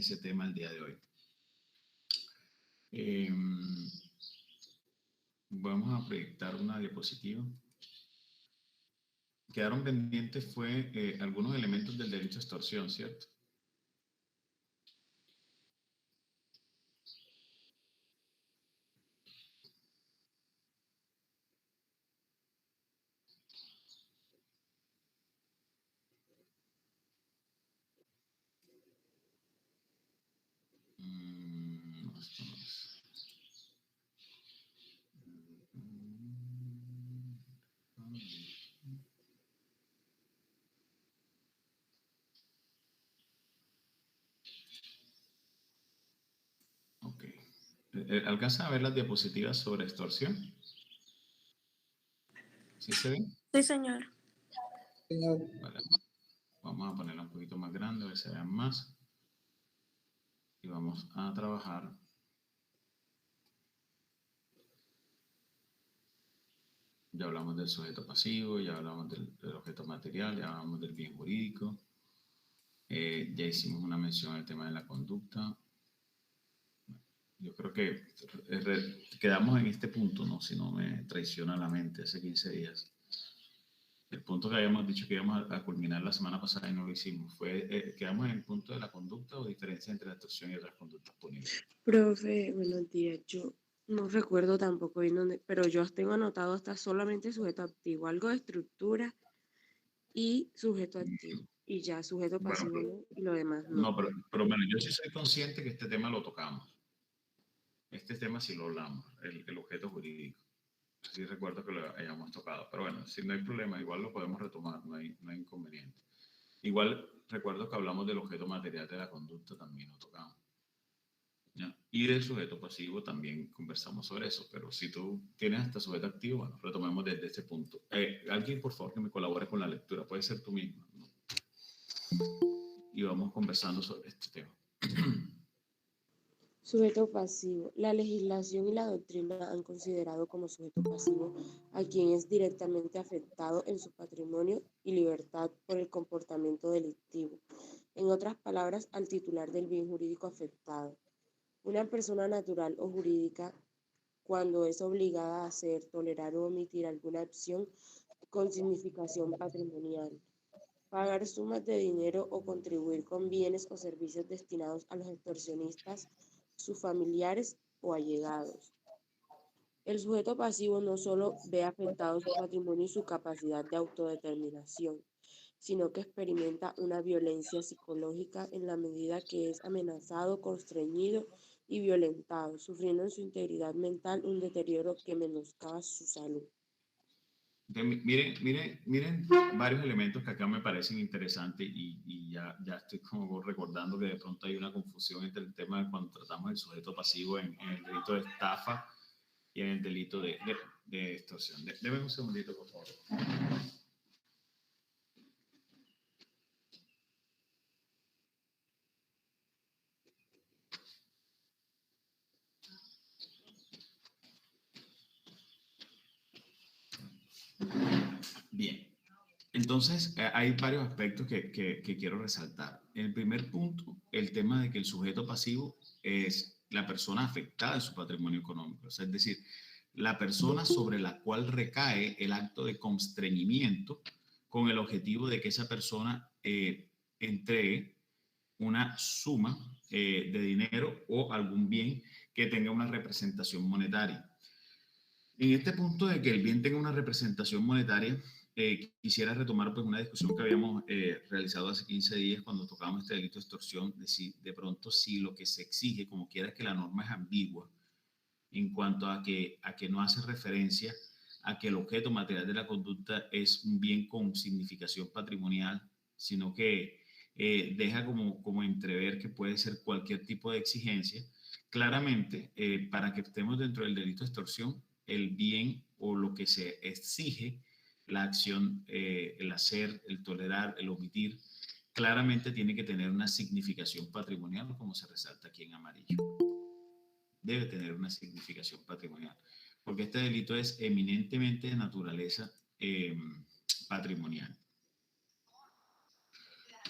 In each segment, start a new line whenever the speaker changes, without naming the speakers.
ese tema el día de hoy. Vamos a proyectar una diapositiva. Quedaron pendientes algunos elementos del delito de extorsión, ¿cierto? Ok. ¿Alcanzan a ver las diapositivas sobre extorsión? ¿Sí se ven?
Sí, señor.
Vale. Vamos a ponerla un poquito más grande, a ver si se vean más. Y vamos a trabajar. Ya hablamos del sujeto pasivo, ya hablamos del objeto material, ya hablamos del bien jurídico. Ya hicimos una mención al tema de la conducta. Yo creo que quedamos en este punto, ¿no? Si no me traiciona la mente, hace 15 días. El punto que habíamos dicho que íbamos a culminar la semana pasada y no lo hicimos, quedamos en el punto de la conducta o diferencia entre la extorsión y otras conductas punibles.
Profe, buenos días. Yo no recuerdo tampoco bien dónde, pero yo tengo anotado hasta solamente sujeto activo, algo de estructura y sujeto activo. Y ya sujeto
Bueno,
pasivo no, y lo demás no.
no, pero bueno, yo sí soy consciente que este tema lo tocamos. Este tema sí lo hablamos, el objeto jurídico. Sí recuerdo que lo hayamos tocado, pero bueno, si no hay problema, igual lo podemos retomar, no hay inconveniente. Igual recuerdo que hablamos del objeto material de la conducta, también lo tocamos. ¿Ya? Y del sujeto pasivo también conversamos sobre eso, pero si tú tienes hasta sujeto activo, bueno, retomemos desde este punto. Alguien, por favor, que me colabore con la lectura, puede ser tú misma, ¿no? Y vamos conversando sobre este tema.
Sujeto pasivo. La legislación y la doctrina han considerado como sujeto pasivo a quien es directamente afectado en su patrimonio y libertad por el comportamiento delictivo. En otras palabras, al titular del bien jurídico afectado. Una persona natural o jurídica, cuando es obligada a hacer, tolerar o omitir alguna acción con significación patrimonial, pagar sumas de dinero o contribuir con bienes o servicios destinados a los extorsionistas, sus familiares o allegados. El sujeto pasivo no solo ve afectado su patrimonio y su capacidad de autodeterminación, sino que experimenta una violencia psicológica en la medida que es amenazado, constreñido y violentado, sufriendo en su integridad mental un deterioro que menoscaba su salud.
Entonces, miren varios elementos que acá me parecen interesantes y ya estoy como recordando que de pronto hay una confusión entre el tema de cuando tratamos el sujeto pasivo en el delito de estafa y en el delito de extorsión. Deme un segundito, por favor. Bien. Entonces, hay varios aspectos que quiero resaltar. En el primer punto, el tema de que el sujeto pasivo es la persona afectada en su patrimonio económico, o sea, es decir, la persona sobre la cual recae el acto de constreñimiento con el objetivo de que esa persona entregue una suma de dinero o algún bien que tenga una representación monetaria. En este punto de que el bien tenga una representación monetaria, quisiera retomar pues, una discusión que habíamos realizado hace 15 días cuando tocábamos este delito de extorsión, de pronto si lo que se exige, como quiera, es que la norma es ambigua en cuanto a que no hace referencia a que el objeto material de la conducta es un bien con significación patrimonial, sino que deja como entrever que puede ser cualquier tipo de exigencia. Claramente, para que estemos dentro del delito de extorsión, el bien o lo que se exige, la acción, el hacer, el tolerar, el omitir, claramente tiene que tener una significación patrimonial, como se resalta aquí en amarillo. Debe tener una significación patrimonial, porque este delito es eminentemente de naturaleza patrimonial.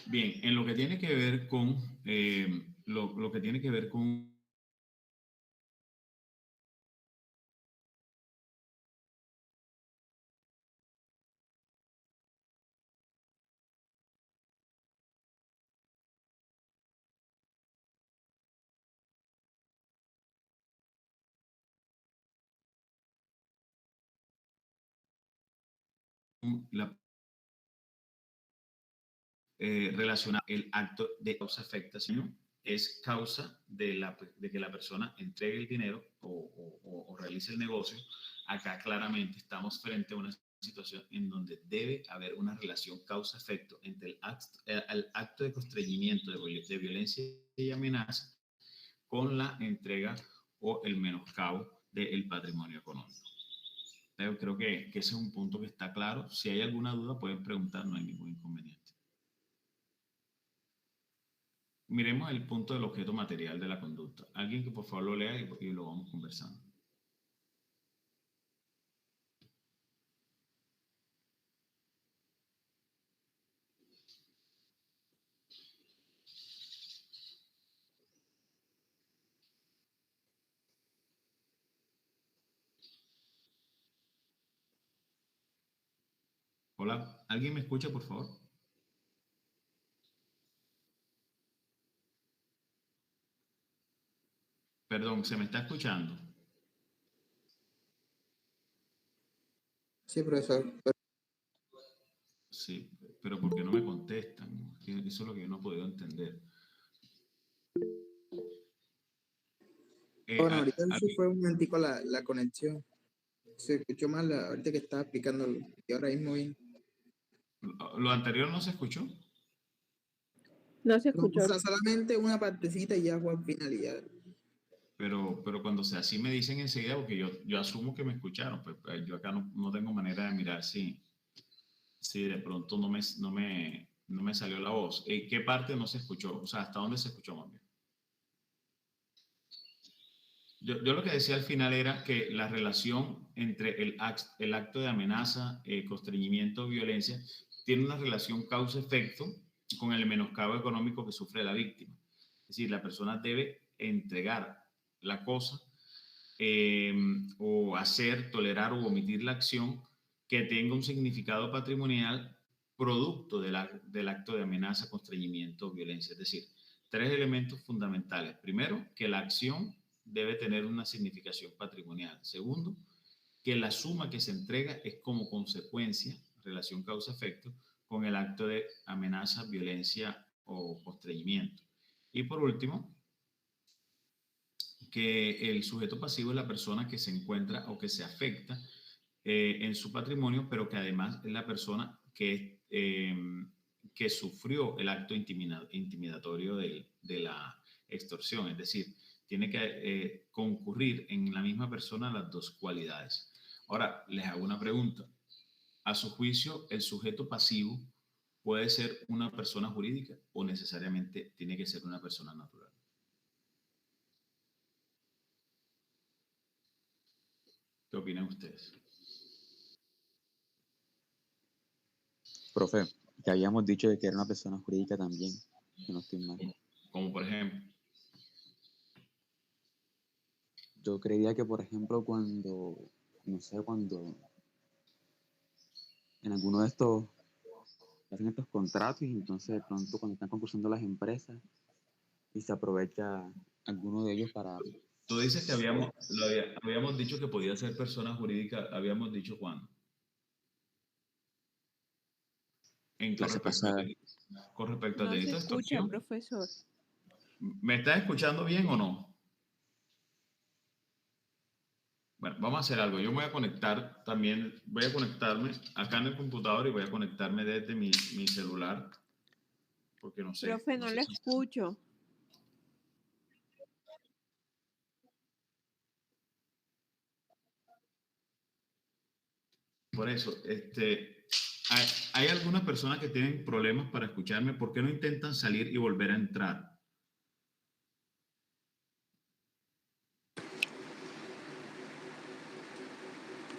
Bien, en lo que tiene que ver con lo que tiene que ver con la relacionar el acto de causa-afectación es causa de que la persona entregue el dinero o realice el negocio. Acá claramente estamos frente a una situación en donde debe haber una relación causa-efecto entre el acto de constreñimiento, de violencia y amenaza con la entrega o el menoscabo del patrimonio económico. Yo creo que ese es un punto que está claro. Si hay alguna duda, pueden preguntar, no hay ningún inconveniente. Miremos el punto del objeto material de la conducta. Alguien que por favor lo lea y lo vamos conversando. Hola, ¿alguien me escucha por favor? Perdón, ¿se me está escuchando?
Sí, profesor.
Sí, pero ¿por qué no me contestan? Eso es lo que yo no he podido entender.
Bueno, ahorita sí fue un momentico la conexión. Se escuchó mal ahorita que estaba explicándolo. Y ahora mismo bien.
¿Lo anterior no se escuchó?
No se
No, o
escuchó.
sea, solamente una partecita y ya fue al final y ya.
Pero cuando sea así me dicen enseguida, porque yo asumo que me escucharon, pues yo acá no tengo manera de mirar si de pronto no me salió la voz. ¿Qué parte no se escuchó? O sea, ¿hasta dónde se escuchó más bien? Yo lo que decía al final era que la relación entre el acto de amenaza, constreñimiento o violencia tiene una relación causa-efecto con el menoscabo económico que sufre la víctima. Es decir, la persona debe entregar la cosa o hacer, tolerar o omitir la acción que tenga un significado patrimonial producto del acto de amenaza, constreñimiento o violencia. Es decir, tres elementos fundamentales. Primero, que la acción debe tener una significación patrimonial. Segundo, que la suma que se entrega es como consecuencia, relación causa-efecto, con el acto de amenaza, violencia o constreñimiento. Y por último, que el sujeto pasivo es la persona que se encuentra o que se afecta en su patrimonio, pero que además es la persona que sufrió el acto intimidatorio de la extorsión. Es decir, tiene que concurrir en la misma persona las dos cualidades. Ahora, les hago una pregunta. A su juicio, ¿el sujeto pasivo puede ser una persona jurídica o necesariamente tiene que ser una persona natural? ¿Qué opinan ustedes?
Profe, que habíamos dicho de que era una persona jurídica también, que no estoy mal.
Como por ejemplo.
Yo creía que, por ejemplo, cuando en alguno de estos hacen estos contratos y entonces de pronto cuando están concursando las empresas y se aprovecha alguno de ellos para...
Tú dices que habíamos dicho que podía ser persona jurídica, habíamos dicho cuándo.
Clase pasada.
Con respecto al
No se
delito de
escucha,
extorsión.
profesor.
¿Me estás escuchando bien o no? Bueno, vamos a hacer algo. Yo me voy a conectar también, voy a conectarme acá en el computador y voy a conectarme desde mi celular, porque no sé.
Profe, no lo escucho.
Por eso, hay algunas personas que tienen problemas para escucharme. ¿Por qué no intentan salir y volver a entrar?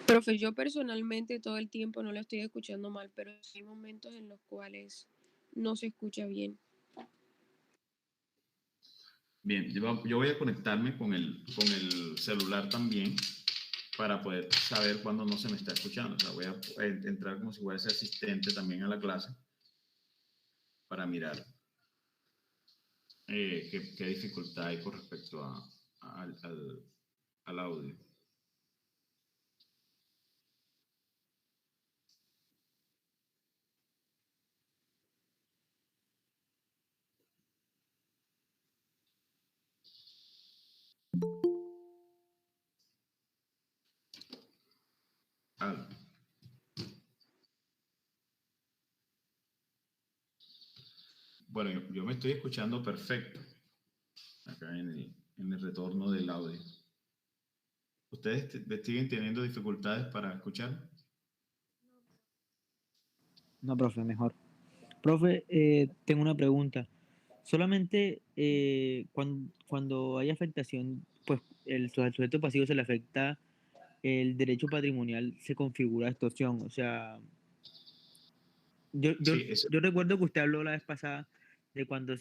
Profe, yo personalmente todo el tiempo no lo estoy escuchando mal, pero hay momentos en los cuales no se escucha bien.
Bien, yo voy a conectarme con el celular también para poder saber cuándo no se me está escuchando. O sea, voy a entrar como si fuera ese asistente también a la clase para mirar qué dificultad hay con respecto al audio. Ah, bueno, yo me estoy escuchando perfecto acá en el retorno del audio. ¿Ustedes siguen teniendo dificultades para escuchar?
No, profe, mejor. Profe, tengo una pregunta. Solamente cuando hay afectación, pues al sujeto pasivo se le afecta el derecho patrimonial, se configura extorsión. O sea, yo, yo,
Sí,
yo recuerdo que usted habló la vez pasada de cuando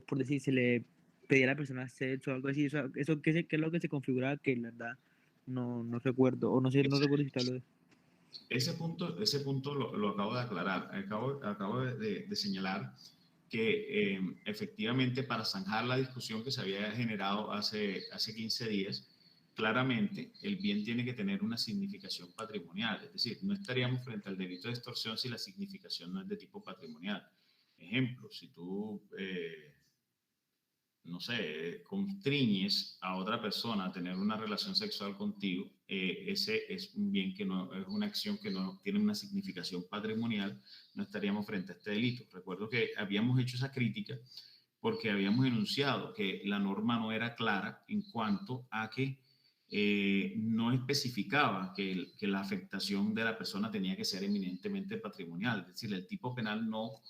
por decir, se le pedía a la persona sexo o algo así. Eso ¿qué es lo que se configuraba? Que la verdad no recuerdo, o no sé, no recuerdo si usted habló de eso.
ese punto lo acabo de aclarar. Acabo de señalar que efectivamente para zanjar la discusión que se había generado hace 15 días, claramente el bien tiene que tener una significación patrimonial. Es decir, no estaríamos frente al delito de extorsión si la significación no es de tipo patrimonial. Ejemplo, si tú no sé, constriñes a otra persona a tener una relación sexual contigo, ese es un bien que no, es una acción que no tiene una significación patrimonial, no estaríamos frente a este delito. Recuerdo que habíamos hecho esa crítica porque habíamos enunciado que la norma no era clara en cuanto a que no especificaba que la afectación de la persona tenía que ser eminentemente patrimonial, es decir, el tipo penal no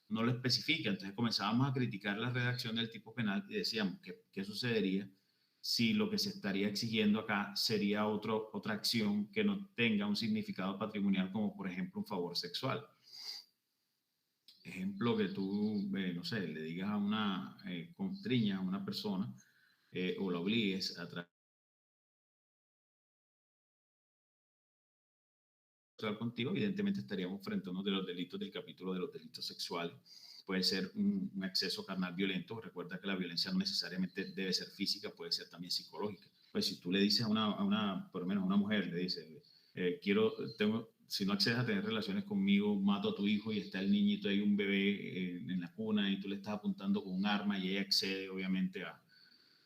lo especifica. Entonces comenzábamos a criticar la redacción del tipo penal y decíamos, ¿qué sucedería si lo que se estaría exigiendo acá sería otra acción que no tenga un significado patrimonial, como por ejemplo un favor sexual? Ejemplo, que tú, no sé, le digas a constriñas a una persona o la obligues a tratar contigo, evidentemente estaríamos frente a uno de los delitos del capítulo de los delitos sexuales. Puede ser un acceso carnal violento. Recuerda que la violencia no necesariamente debe ser física, puede ser también psicológica. Pues si tú le dices por lo menos a una mujer, le dices, si no accedes a tener relaciones conmigo, mato a tu hijo y está el niñito ahí, un bebé en la cuna, y tú le estás apuntando con un arma y ella accede obviamente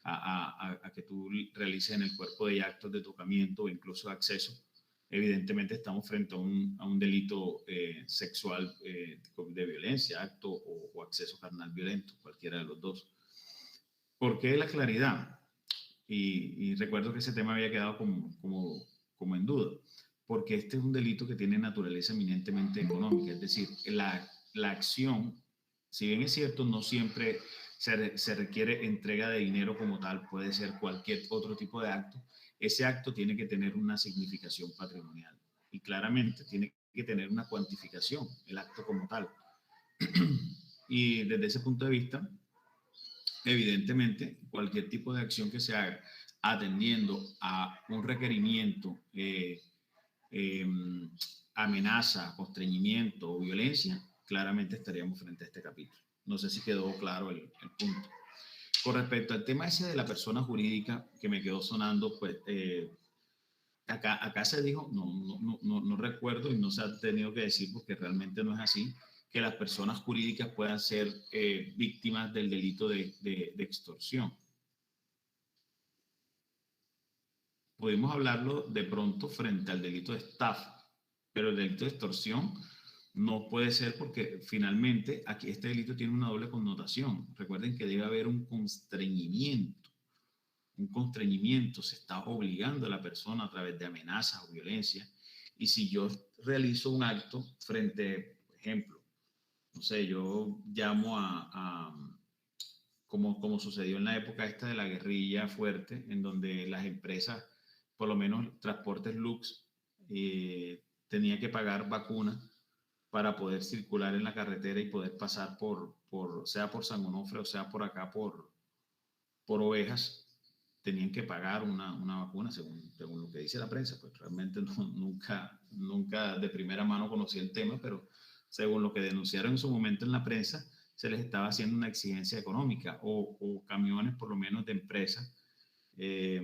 a que tú realices en el cuerpo de ella actos de tocamiento o incluso de acceso, evidentemente estamos frente a un delito sexual de violencia, acto o acceso carnal violento, cualquiera de los dos. ¿Por qué la claridad? Y recuerdo que ese tema había quedado como en duda, porque este es un delito que tiene naturaleza eminentemente económica, es decir, la acción, si bien es cierto, no siempre se requiere entrega de dinero como tal, puede ser cualquier otro tipo de acto, ese acto tiene que tener una significación patrimonial y claramente tiene que tener una cuantificación, el acto como tal. Y desde ese punto de vista, evidentemente, cualquier tipo de acción que se haga atendiendo a un requerimiento, eh, amenaza, constreñimiento o violencia, claramente estaríamos frente a este capítulo. No sé si quedó claro el punto. Con respecto al tema ese de la persona jurídica que me quedó sonando, pues acá se dijo, no recuerdo y no se ha tenido que decir porque realmente no es así, que las personas jurídicas puedan ser víctimas del delito de extorsión. Pudimos hablarlo de pronto frente al delito de estafa, pero el delito de extorsión no puede ser porque finalmente aquí este delito tiene una doble connotación. Recuerden que debe haber un constreñimiento. Un constreñimiento se está obligando a la persona a través de amenazas o violencia. Y si yo realizo un acto frente, por ejemplo, no sé, yo llamo como sucedió en la época esta de la guerrilla fuerte, en donde las empresas, por lo menos Transportes Lux, tenía que pagar vacunas para poder circular en la carretera y poder pasar sea por San Onofre o sea por acá por Ovejas, tenían que pagar una vacuna según lo que dice la prensa. Pues realmente nunca de primera mano conocí el tema, pero según lo que denunciaron en su momento en la prensa, se les estaba haciendo una exigencia económica o camiones por lo menos de empresas eh,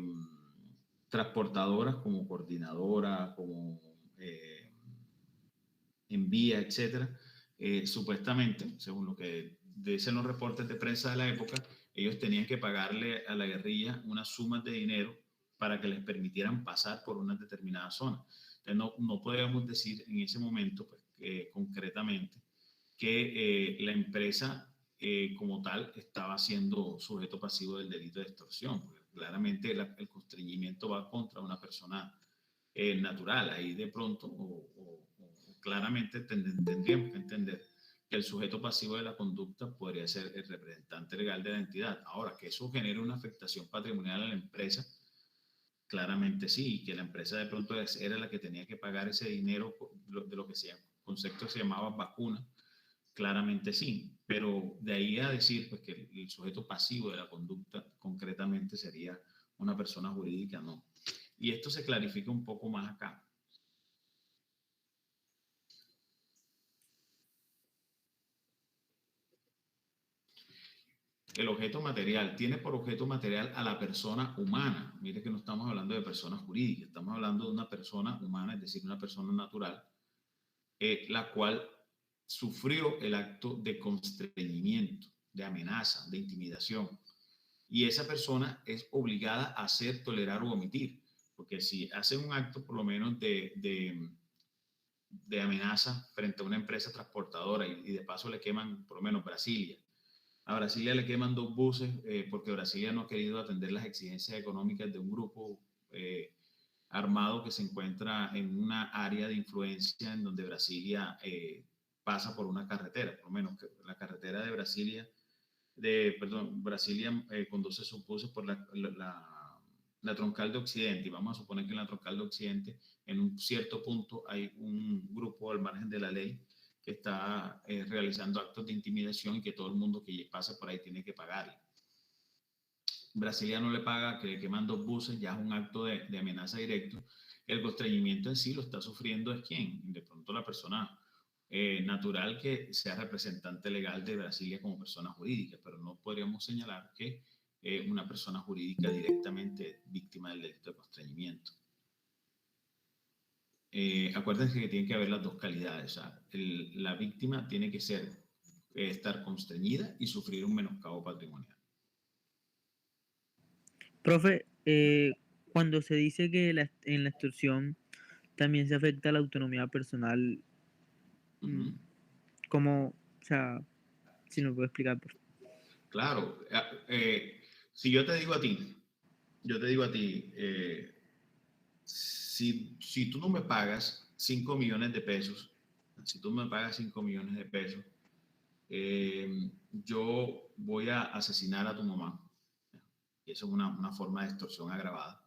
transportadoras como Coordinadora, como Envía, etcétera, supuestamente, según lo que dicen los reportes de prensa de la época, ellos tenían que pagarle a la guerrilla unas sumas de dinero para que les permitieran pasar por una determinada zona. Entonces, no podíamos decir en ese momento, pues, concretamente, que la empresa como tal estaba siendo sujeto pasivo del delito de extorsión, porque claramente el constreñimiento va contra una persona natural. Ahí de pronto, claramente tendríamos que entender que el sujeto pasivo de la conducta podría ser el representante legal de la entidad. Ahora, que eso genere una afectación patrimonial a la empresa, claramente sí, y que la empresa de pronto era la que tenía que pagar ese dinero de lo que concepto se llamaba vacuna, claramente sí, pero de ahí a decir pues, que el sujeto pasivo de la conducta concretamente sería una persona jurídica, no. Y esto se clarifica un poco más acá. El objeto material tiene por objeto material a la persona humana. Mire que no estamos hablando de personas jurídicas, estamos hablando de una persona humana, es decir, una persona natural, la cual sufrió el acto de constreñimiento, de amenaza, de intimidación. Y esa persona es obligada a hacer, tolerar o omitir. Porque si hace un acto, por lo menos, de amenaza frente a una empresa transportadora y de paso le queman, por lo menos, Brasilia. A Brasilia le queman 2 buses porque Brasilia no ha querido atender las exigencias económicas de un grupo armado que se encuentra en una área de influencia en donde Brasilia pasa por una carretera, por lo menos la carretera de Brasilia, Brasilia conduce sus buses por la troncal de Occidente, y vamos a suponer que en la troncal de Occidente, en un cierto punto, hay un grupo al margen de la ley que está realizando actos de intimidación y que todo el mundo que pasa por ahí tiene que pagarle. Brasilia no le paga, que le queman 2 buses, ya es un acto de amenaza directo. El constreñimiento en sí lo está sufriendo es quién, de pronto la persona natural que sea representante legal de Brasilia como persona jurídica, pero no podríamos señalar que una persona jurídica directamente víctima del delito de constreñimiento. Acuérdense que tiene que haber las 2 calidades. O sea, la víctima tiene que estar constreñida y sufrir un menoscabo patrimonial.
Profe, cuando se dice que en la extorsión también se afecta la autonomía personal, ¿cómo, o sea, si nos puede explicar, por favor?
Claro, si yo te digo a ti, si tú no me pagas 5 millones de pesos, si tú me pagas 5 millones de pesos, yo voy a asesinar a tu mamá. Y eso es una forma de extorsión agravada.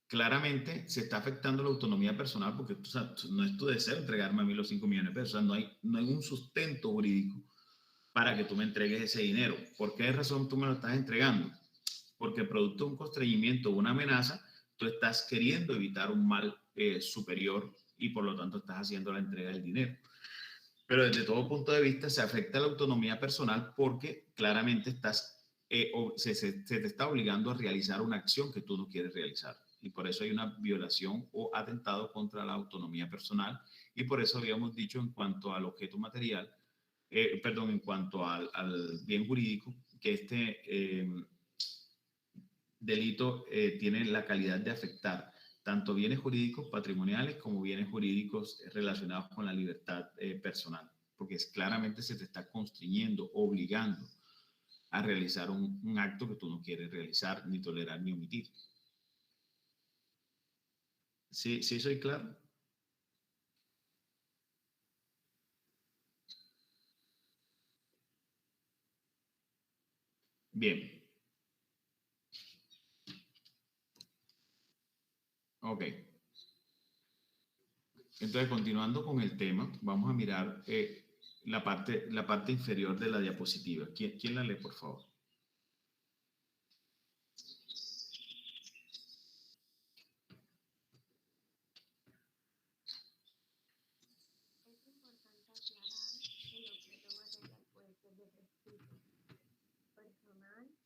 Claramente se está afectando la autonomía personal porque o sea, no es tu deseo entregarme a mí los 5 millones de pesos. O sea, no hay un sustento jurídico para que tú me entregues ese dinero. ¿Por qué razón tú me lo estás entregando? Porque producto de un constreñimiento o una amenaza, tú estás queriendo evitar un mal superior y por lo tanto estás haciendo la entrega del dinero. Pero desde todo punto de vista se afecta la autonomía personal porque claramente se te está obligando a realizar una acción que tú no quieres realizar. Y por eso hay una violación o atentado contra la autonomía personal. Y por eso habíamos dicho en cuanto al objeto material, en cuanto al bien jurídico, que este delito tiene la calidad de afectar tanto bienes jurídicos patrimoniales como bienes jurídicos relacionados con la libertad personal, porque claramente se te está constriñendo, obligando a realizar un acto que tú no quieres realizar, ni tolerar, ni omitir. ¿Sí soy claro? Bien. Ok. Entonces, continuando con el tema, vamos a mirar la parte inferior de la diapositiva. ¿Quién la lee, por favor?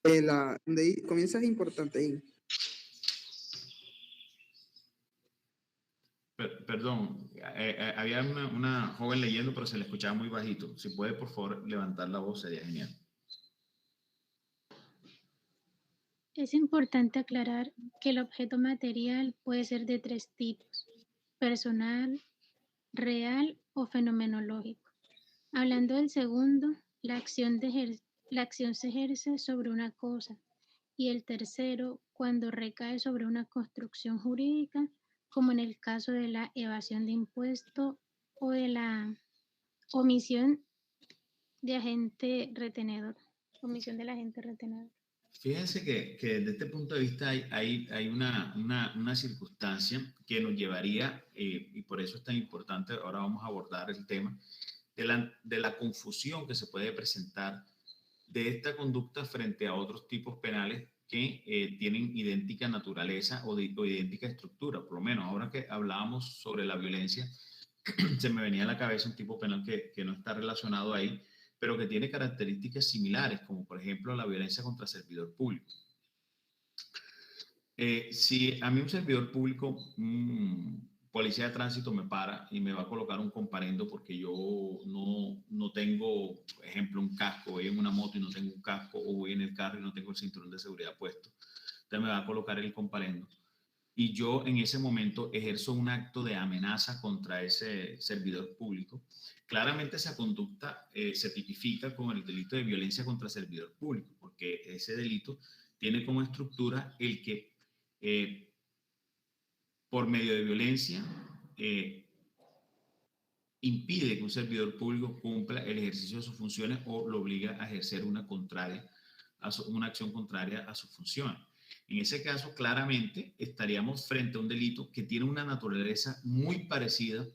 Donde ahí comienza es importante ahí.
Perdón, había una joven leyendo, pero se le escuchaba muy bajito. Si puede, por favor, levantar la voz, sería genial.
Es importante aclarar que el objeto material puede ser de tres tipos: personal, real o fenomenológico. Hablando del segundo, la acción se ejerce sobre una cosa, y el tercero, cuando recae sobre una construcción jurídica, como en el caso de la evasión de impuesto o de la omisión de agente retenedor. Omisión del agente retenedor.
Fíjense que desde este punto de vista hay una circunstancia que nos llevaría, y por eso es tan importante, ahora vamos a abordar el tema, de la confusión que se puede presentar de esta conducta frente a otros tipos penales que tienen idéntica naturaleza o idéntica estructura. Por lo menos ahora que hablábamos sobre la violencia, se me venía a la cabeza un tipo penal que no está relacionado ahí, pero que tiene características similares, como por ejemplo la violencia contra servidor público. Si a mí un servidor público, policía de tránsito me para y me va a colocar un comparendo porque yo no tengo, por ejemplo, un casco, voy en una moto y no tengo un casco, o voy en el carro y no tengo el cinturón de seguridad puesto, entonces me va a colocar el comparendo. Y yo en ese momento ejerzo un acto de amenaza contra ese servidor público. Claramente esa conducta se tipifica con el delito de violencia contra servidor público, porque ese delito tiene como estructura el que por medio de violencia impide que un servidor público cumpla el ejercicio de sus funciones o lo obliga a ejercer una acción contraria a sus funciones. En ese caso, claramente estaríamos frente a un delito que tiene una naturaleza muy parecida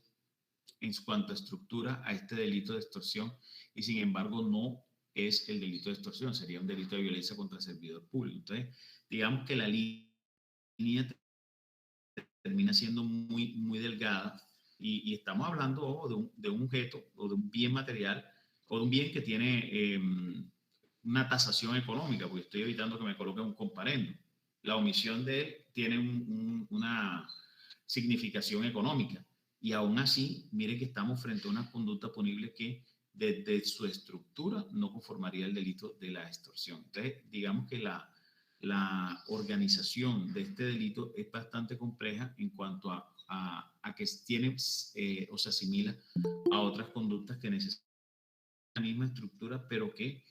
en cuanto a estructura a este delito de extorsión, y sin embargo no es el delito de extorsión, sería un delito de violencia contra el servidor público. Entonces, digamos que la línea termina siendo muy delgada, y estamos hablando de un objeto o de un bien material o de un bien que tiene una tasación económica, porque estoy evitando que me coloque un comparendo. La omisión de él tiene una significación económica, y aún así, mire que estamos frente a una conducta punible que desde su estructura no conformaría el delito de la extorsión. Entonces, digamos que la organización de este delito es bastante compleja en cuanto a que tiene o se asimila a otras conductas que necesitan la misma estructura, pero que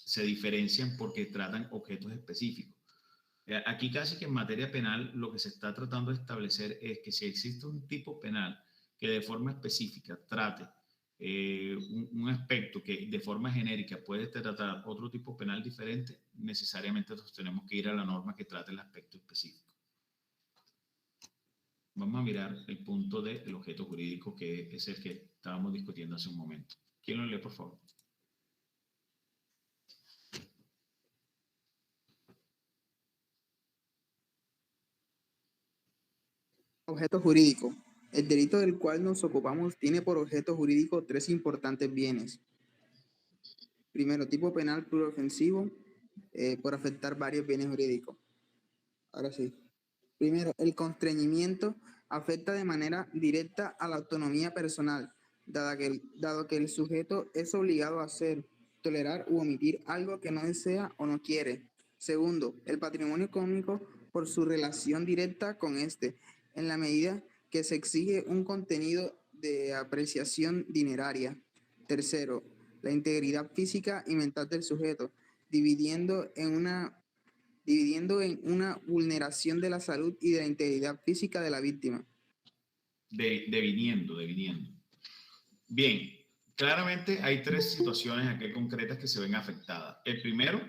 se diferencian porque tratan objetos específicos. Aquí casi que en materia penal lo que se está tratando de establecer es que si existe un tipo penal que de forma específica trate un aspecto que de forma genérica puede tratar otro tipo penal diferente, necesariamente nosotros tenemos que ir a la norma que trate el aspecto específico. Vamos a mirar el punto del objeto jurídico, que es el que estábamos discutiendo hace un momento. ¿Quién lo lee, por favor?
Objeto jurídico. El delito del cual nos ocupamos tiene por objeto jurídico tres importantes bienes. Primero, tipo penal pluriofensivo, por afectar varios bienes jurídicos. Ahora sí. Primero, el constreñimiento afecta de manera directa a la autonomía personal, dado que el sujeto es obligado a hacer, tolerar u omitir algo que no desea o no quiere. Segundo, el patrimonio económico por su relación directa con este, en la medida que se exige un contenido de apreciación dineraria. Tercero, la integridad física y mental del sujeto, dividiendo en una vulneración de la salud y de la integridad física de la víctima.
Deviniendo. Bien, claramente hay tres situaciones aquí concretas que se ven afectadas. El primero,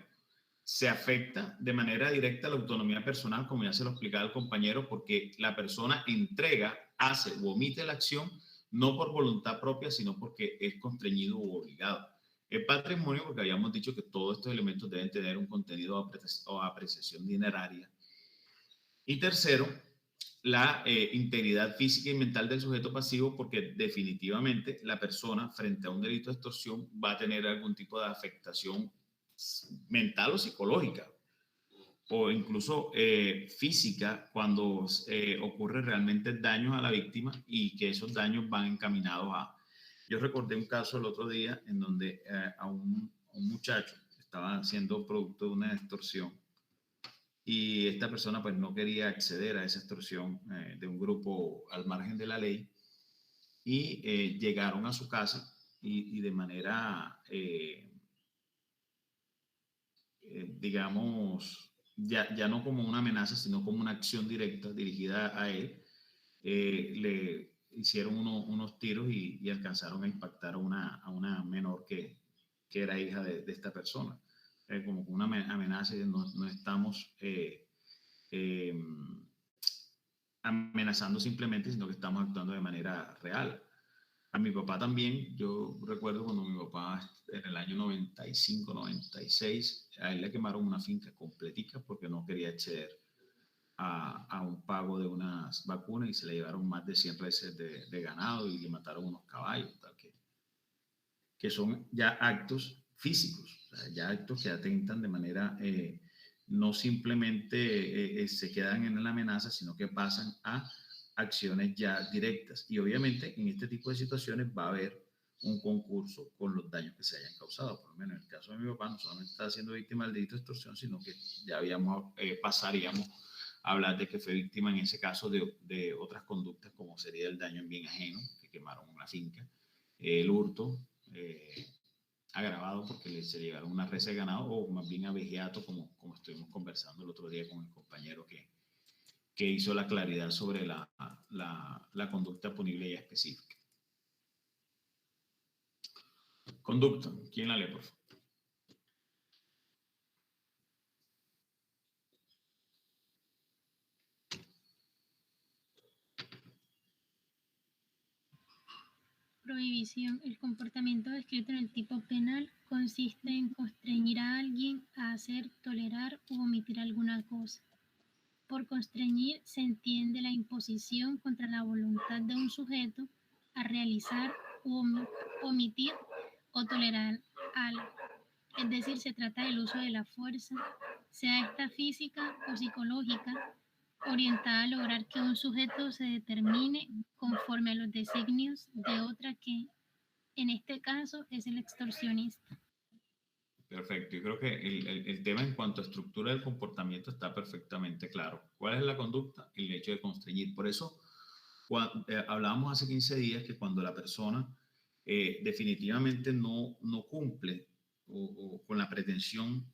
se afecta de manera directa la autonomía personal, como ya se lo explicaba el compañero, porque la persona entrega, hace o omite la acción no por voluntad propia, sino porque es constreñido u obligado. El patrimonio, porque habíamos dicho que todos estos elementos deben tener un contenido o apreciación dineraria. Y tercero, la integridad física y mental del sujeto pasivo, porque definitivamente la persona frente a un delito de extorsión va a tener algún tipo de afectación mental o psicológica, o incluso física, cuando ocurre realmente daños a la víctima y que esos daños van encaminados a... Yo recordé un caso el otro día en donde a un muchacho estaba siendo producto de una extorsión y esta persona pues no quería acceder a esa extorsión de un grupo al margen de la ley y llegaron a su casa y de manera, digamos, ya no como una amenaza, sino como una acción directa dirigida a él, le hicieron unos tiros y alcanzaron a impactar a una menor que era hija de esta persona. Como una amenaza, no estamos amenazando simplemente, sino que estamos actuando de manera real. A mi papá también, yo recuerdo cuando mi papá en el año 95, 96, a él le quemaron una finca completica porque no quería acceder a un pago de unas vacunas y se le llevaron más de 100 reses de ganado y le mataron unos caballos, tal que son ya actos físicos, o sea, ya actos que atentan de manera, no simplemente se quedan en la amenaza, sino que pasan a acciones ya directas. Y obviamente en este tipo de situaciones va a haber un concurso con los daños que se hayan causado. Por lo menos en el caso de mi papá, no solamente está siendo víctima del delito de extorsión, sino que ya pasaríamos a hablar de que fue víctima en ese caso de otras conductas, como sería el daño en bien ajeno, que quemaron una finca, el hurto, agravado porque se llevaron una res de ganado, o más bien avejeato, como estuvimos conversando el otro día con el compañero que hizo la claridad sobre la conducta punible y específica. Conducta, ¿quién la lee, por favor?
Prohibición. El comportamiento descrito en el tipo penal consiste en constreñir a alguien a hacer, tolerar u omitir alguna cosa. Por constreñir se entiende la imposición contra la voluntad de un sujeto a realizar u omitir o tolerar algo. Es decir, se trata del uso de la fuerza, sea esta física o psicológica, orientada a lograr que un sujeto se determine conforme a los designios de otra que, en este caso, es el extorsionista.
Perfecto, yo creo que el tema en cuanto a estructura del comportamiento está perfectamente claro. ¿Cuál es la conducta? El hecho de constreñir. Por eso hablábamos hace 15 días que cuando la persona definitivamente no cumple o con la pretensión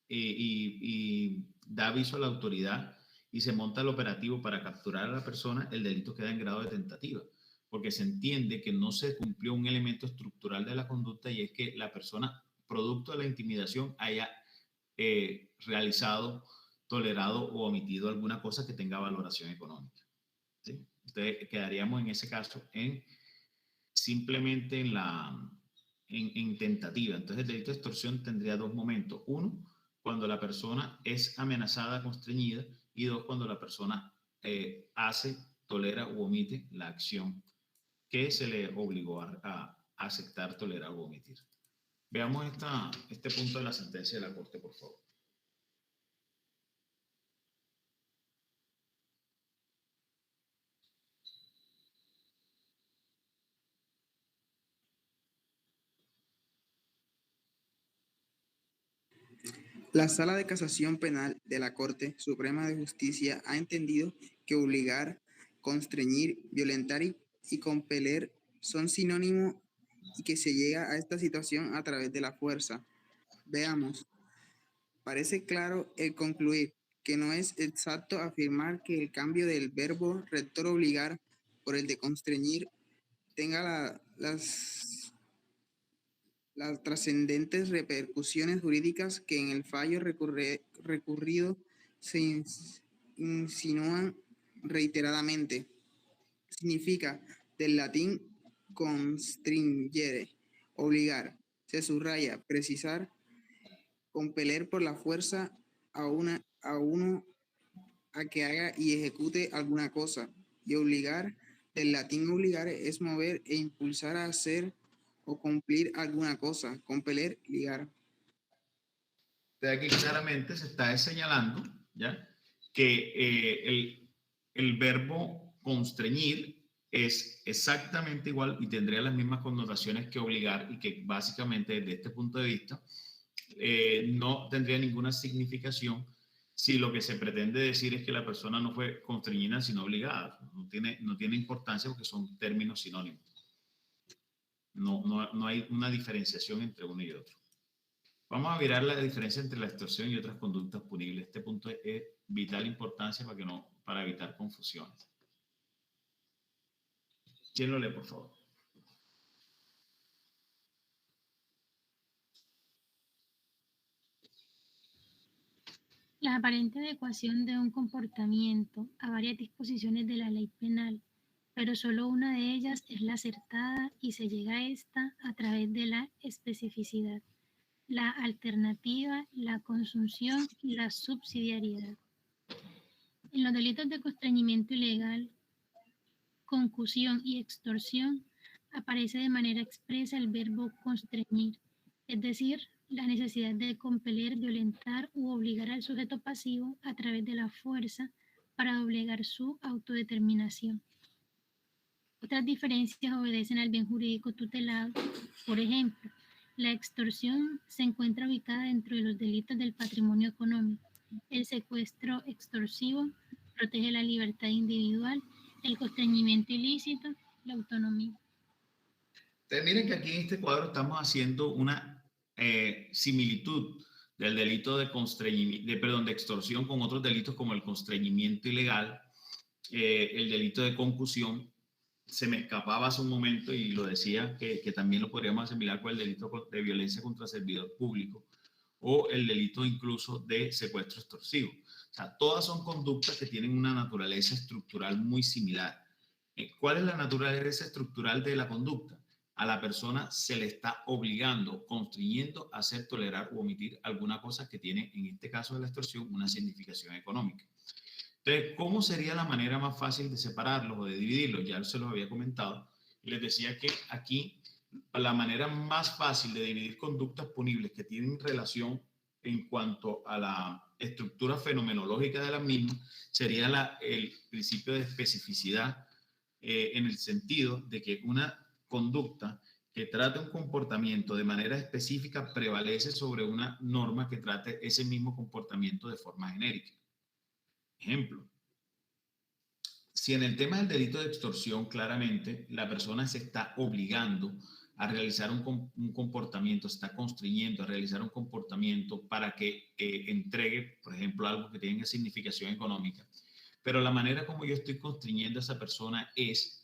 y da aviso a la autoridad y se monta el operativo para capturar a la persona, el delito queda en grado de tentativa, porque se entiende que no se cumplió un elemento estructural de la conducta, y es que la persona, producto de la intimidación, haya realizado, tolerado o omitido alguna cosa que tenga valoración económica, ¿sí? Entonces quedaríamos en ese caso simplemente en tentativa. Entonces el delito de extorsión tendría dos momentos. Uno, cuando la persona es amenazada, constreñida, y dos, cuando la persona hace, tolera u omite la acción que se le obligó a aceptar, tolerar o omitir. Veamos este punto de la sentencia de la Corte, por favor.
La Sala de Casación Penal de la Corte Suprema de Justicia ha entendido que obligar, constreñir, violentar y compeler son sinónimos y que se llega a esta situación a través de la fuerza. Veamos. Parece claro el concluir que no es exacto afirmar que el cambio del verbo rector obligar por el de constreñir tenga las trascendentes repercusiones jurídicas que en el fallo recurrido se insinúan reiteradamente. significa del latín constringere, obligar. Se subraya, precisar, compeler por la fuerza a uno a que haga y ejecute alguna cosa. Y obligar, del latín obligar, es mover e impulsar a hacer o cumplir alguna cosa. Compeler, ligar.
Entonces aquí claramente se está señalando, ¿ya?, que el verbo constreñir es exactamente igual y tendría las mismas connotaciones que obligar, y que básicamente desde este punto de vista no tendría ninguna significación si lo que se pretende decir es que la persona no fue constreñida sino obligada. No tiene importancia porque son términos sinónimos. No hay una diferenciación entre uno y otro. Vamos a mirar la diferencia entre la extorsión y otras conductas punibles. Este punto es de vital importancia para evitar confusiones. ¿Quién lo lee, por favor?
La aparente adecuación de un comportamiento a varias disposiciones de la ley penal, pero solo una de ellas es la acertada y se llega a esta a través de la especificidad, la alternativa, la consunción y la subsidiariedad. En los delitos de constreñimiento ilegal, concusión y extorsión aparece de manera expresa el verbo constreñir, es decir, la necesidad de compeler, violentar u obligar al sujeto pasivo a través de la fuerza para doblegar su autodeterminación. Otras diferencias obedecen al bien jurídico tutelado. Por ejemplo, la extorsión se encuentra ubicada dentro de los delitos del patrimonio económico. El secuestro extorsivo protege la libertad individual, el constreñimiento ilícito, la autonomía.
Entonces, miren que aquí en este cuadro estamos haciendo una similitud del delito de de extorsión con otros delitos como el constreñimiento ilegal, el delito de concusión. Se me escapaba hace un momento y lo decía que también lo podríamos asimilar con el delito de violencia contra servidor público o el delito incluso de secuestro extorsivo. O sea, todas son conductas que tienen una naturaleza estructural muy similar. ¿Cuál es la naturaleza estructural de la conducta? A la persona se le está obligando, constriñendo a hacer, tolerar o omitir alguna cosa que tiene, en este caso de la extorsión, una significación económica. Entonces, ¿cómo sería la manera más fácil de separarlos o de dividirlos? Ya se los había comentado. Les decía que aquí la manera más fácil de dividir conductas punibles que tienen relación en cuanto a la estructura fenomenológica de las mismas sería el principio de especificidad, en el sentido de que una conducta que trate un comportamiento de manera específica prevalece sobre una norma que trate ese mismo comportamiento de forma genérica. Ejemplo, si en el tema del delito de extorsión claramente la persona se está obligando a realizar un comportamiento, se está constriñendo a realizar un comportamiento para que entregue, por ejemplo, algo que tenga significación económica, pero la manera como yo estoy constriñendo a esa persona es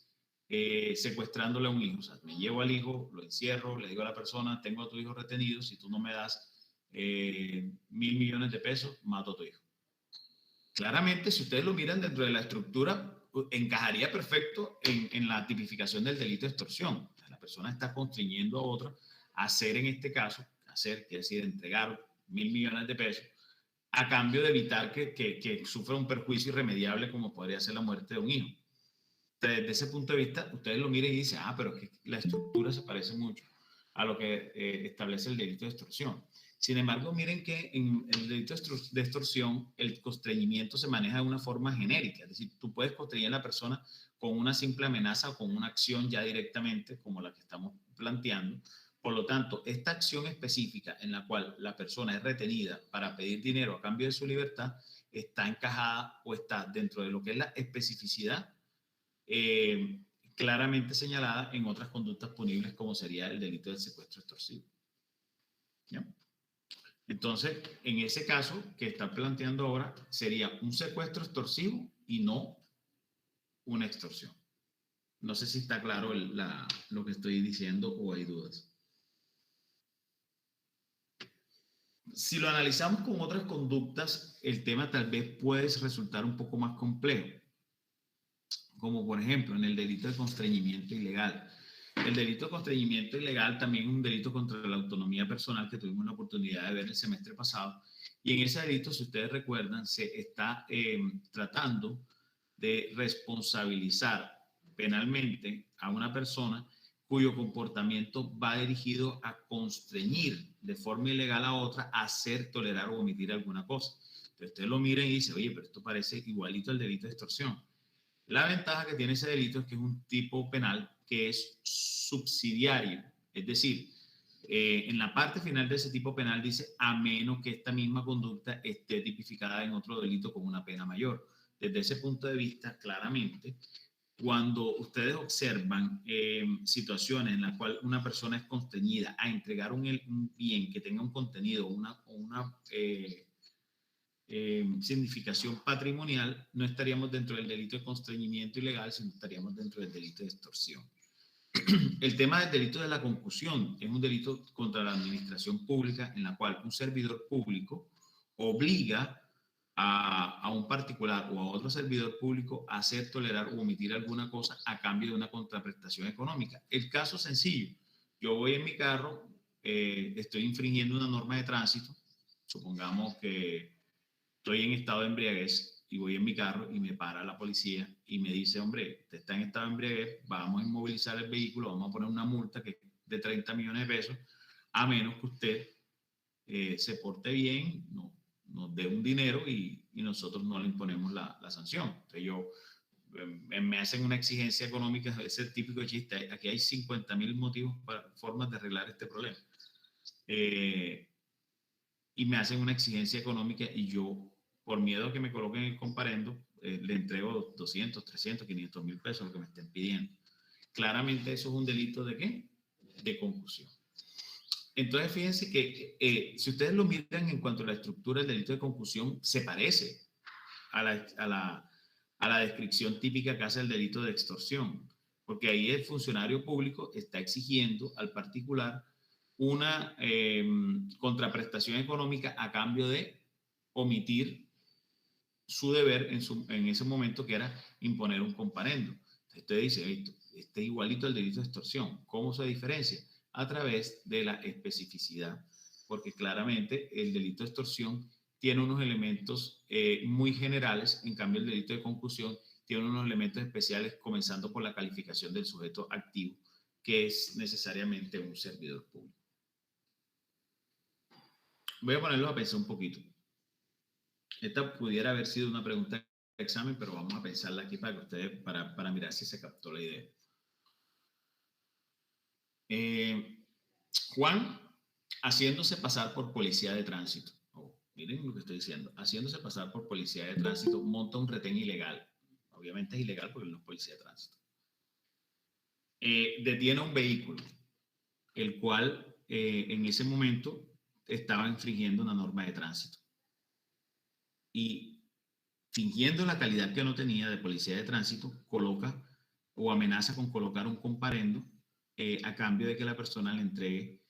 secuestrándole a un hijo. O sea, me llevo al hijo, lo encierro, le digo a la persona, tengo a tu hijo retenido, si tú no me das 1.000 millones de pesos, mato a tu hijo. Claramente, si ustedes lo miran dentro de la estructura, encajaría perfecto en la tipificación del delito de extorsión. La persona está constriñendo a otra a hacer, en este caso, hacer, quiere decir, entregar 1.000 millones de pesos a cambio de evitar que sufra un perjuicio irremediable como podría ser la muerte de un hijo. Desde ese punto de vista, ustedes lo miren y dicen, pero es que la estructura se parece mucho a lo que establece el delito de extorsión. Sin embargo, miren que en el delito de extorsión, el constreñimiento se maneja de una forma genérica. Es decir, tú puedes constreñir a la persona con una simple amenaza o con una acción ya directamente, como la que estamos planteando. Por lo tanto, esta acción específica en la cual la persona es retenida para pedir dinero a cambio de su libertad, está encajada o está dentro de lo que es la especificidad claramente señalada en otras conductas punibles, como sería el delito del secuestro extorsivo. ¿Ya? Entonces, en ese caso que está planteando ahora, sería un secuestro extorsivo y no una extorsión. No sé si está claro lo que estoy diciendo o hay dudas. Si lo analizamos con otras conductas, el tema tal vez puede resultar un poco más complejo. como por ejemplo en el delito de constreñimiento ilegal. El delito de constreñimiento ilegal también es un delito contra la autonomía personal que tuvimos la oportunidad de ver el semestre pasado. Y en ese delito, si ustedes recuerdan, se está tratando de responsabilizar penalmente a una persona cuyo comportamiento va dirigido a constreñir de forma ilegal a otra a hacer, tolerar o omitir alguna cosa. Entonces ustedes lo miren y dicen, oye, pero esto parece igualito al delito de extorsión. La ventaja que tiene ese delito es que es un tipo penal que es subsidiario, es decir, en la parte final de ese tipo penal dice a menos que esta misma conducta esté tipificada en otro delito con una pena mayor. Desde ese punto de vista, claramente, cuando ustedes observan situaciones en las cuales una persona es constreñida a entregar un bien que tenga un contenido o una significación patrimonial, no estaríamos dentro del delito de constreñimiento ilegal, sino estaríamos dentro del delito de extorsión. El tema del delito de la concusión es un delito contra la administración pública en la cual un servidor público obliga a un particular o a otro servidor público a hacer, tolerar o omitir alguna cosa a cambio de una contraprestación económica. El caso sencillo, yo voy en mi carro, estoy infringiendo una norma de tránsito, supongamos que estoy en estado de embriaguez y voy en mi carro y me para la policía y me dice, hombre, usted está en estado de embriaguez, vamos a inmovilizar el vehículo, vamos a poner una multa que de 30 millones de pesos, a menos que usted se porte bien, nos dé un dinero y nosotros no le imponemos la sanción. Entonces me hacen una exigencia económica, ese típico chiste, aquí hay 50.000 motivos, formas de arreglar este problema. Y me hacen una exigencia económica y yo, por miedo a que me coloquen el comparendo, le entrego 200, 300, 500 mil pesos, lo que me estén pidiendo. Claramente eso es un delito ¿de qué? De concusión. Entonces, fíjense que si ustedes lo miran en cuanto a la estructura del delito de concusión, se parece a la descripción típica que hace el delito de extorsión, porque ahí el funcionario público está exigiendo al particular una contraprestación económica a cambio de omitir su deber en ese momento, que era imponer un comparendo. Entonces usted dice, este es igualito al delito de extorsión. ¿Cómo se diferencia? A través de la especificidad, porque claramente el delito de extorsión tiene unos elementos muy generales, en cambio el delito de concusión tiene unos elementos especiales, comenzando por la calificación del sujeto activo, que es necesariamente un servidor público. Voy a ponerlos a pensar un poquito. Esta pudiera haber sido una pregunta de examen, pero vamos a pensarla aquí para que ustedes, para mirar si se captó la idea. Juan, haciéndose pasar por policía de tránsito. Miren lo que estoy diciendo. Haciéndose pasar por policía de tránsito, monta un retén ilegal. Obviamente es ilegal porque no es policía de tránsito. Detiene un vehículo, el cual en ese momento estaba infringiendo una norma de tránsito. Y fingiendo la calidad que no tenía de policía de tránsito, coloca o amenaza con colocar un comparendo a cambio de que la persona le entregue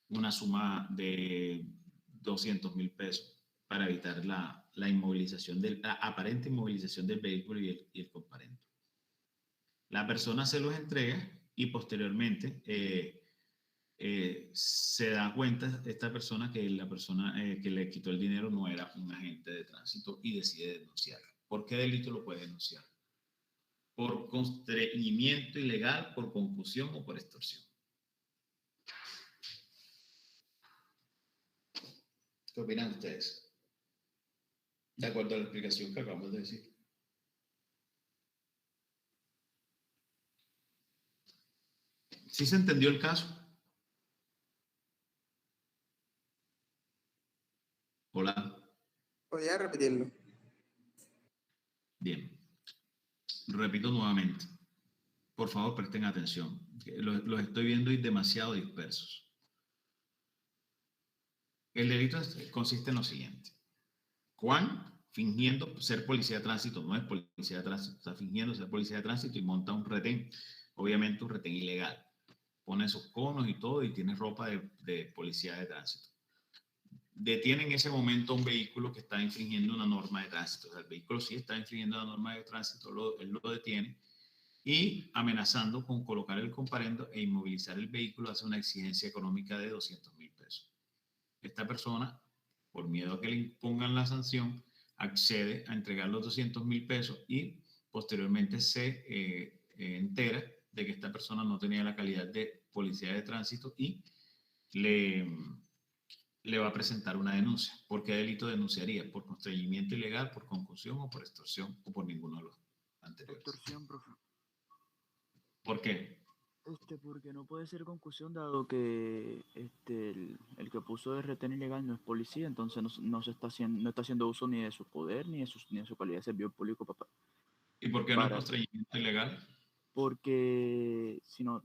una suma de 200.000 pesos para evitar la aparente inmovilización del vehículo y el comparendo. La persona se los entrega y posteriormente se da cuenta esta persona que la persona que le quitó el dinero no era un agente de tránsito y decide denunciarlo. ¿Por qué delito lo puede denunciar? Por constreñimiento ilegal, por concusión o por extorsión. ¿Qué opinan ustedes? De acuerdo a la explicación que acabamos de decir. ¿Sí se entendió el caso? Hola.
¿Podría repetirlo?
Bien. Repito nuevamente. Por favor, presten atención. Los estoy viendo y demasiado dispersos. El delito consiste en lo siguiente. Juan, fingiendo ser policía de tránsito, no es policía de tránsito, está fingiendo ser policía de tránsito y monta un retén, obviamente un retén ilegal. Pone sus conos y todo y tiene ropa de policía de tránsito. Detiene en ese momento un vehículo que está infringiendo una norma de tránsito. O sea, el vehículo sí está infringiendo la norma de tránsito, él lo detiene y amenazando con colocar el comparendo e inmovilizar el vehículo hace una exigencia económica de 200.000 pesos. Esta persona, por miedo a que le impongan la sanción, accede a entregar los 200.000 pesos y posteriormente se entera de que esta persona no tenía la calidad de policía de tránsito y le va a presentar una denuncia. ¿Por qué delito denunciaría? ¿Por constreñimiento ilegal, por concusión o por extorsión o por ninguno de los anteriores?
Extorsión, profe.
¿Por qué?
Porque no puede ser concusión dado que el que puso de retén ilegal no es policía, entonces no está haciendo uso ni de su poder ni de su calidad de servidor público
¿Y por qué no es
para,
constreñimiento ilegal?
porque si no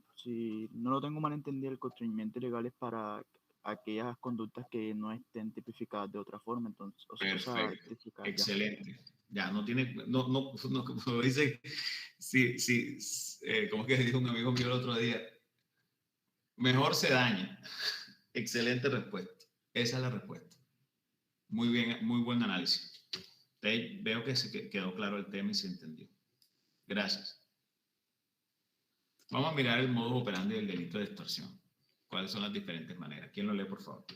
lo tengo mal entendido, el constreñimiento ilegal es para aquellas conductas que no estén tipificadas de otra forma, entonces,
Perfecto,
tipificadas ya.
excelente. Ya, no tiene, no, como dice, sí, sí, como es que dijo un amigo mío el otro día, mejor se daña. Excelente respuesta. Esa es la respuesta. Muy bien, muy buen análisis. Veo que se quedó claro el tema y se entendió. Gracias. Vamos a mirar el modus operandi del delito de extorsión. ¿Cuáles son las diferentes maneras? ¿Quién lo lee, por favor?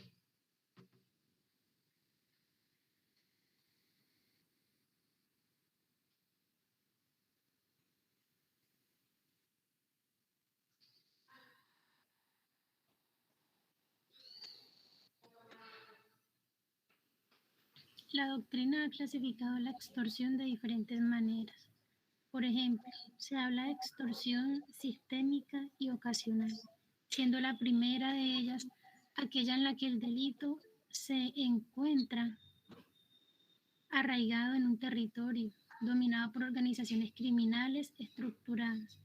La doctrina ha clasificado la extorsión de diferentes maneras. Por ejemplo, se habla de extorsión sistémica y ocasional, siendo la primera de ellas aquella en la que el delito se encuentra arraigado en un territorio, dominado por organizaciones criminales estructuradas,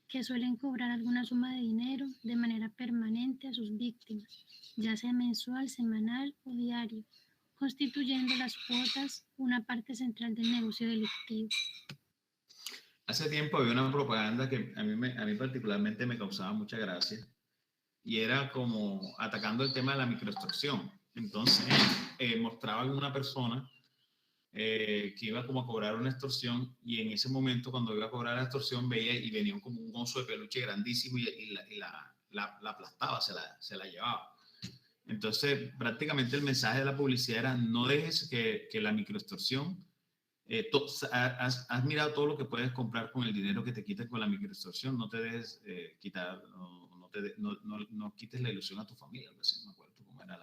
que suelen cobrar alguna suma de dinero de manera permanente a sus víctimas, ya sea mensual, semanal o diario, constituyendo las cuotas una parte central del negocio delictivo.
Hace tiempo había una propaganda que a mí particularmente me causaba mucha gracia y era como atacando el tema de la microextorsión. Entonces mostraban una persona que iba como a cobrar una extorsión y en ese momento cuando iba a cobrar la extorsión veía y venía como un oso de peluche grandísimo y la aplastaba, se la llevaba. Entonces prácticamente el mensaje de la publicidad era no dejes que la microextorsión, has mirado todo lo que puedes comprar con el dinero que te quitas con la microextorsión, no te dejes quitar, no quites la ilusión a tu familia, algo así, no me acuerdo cómo era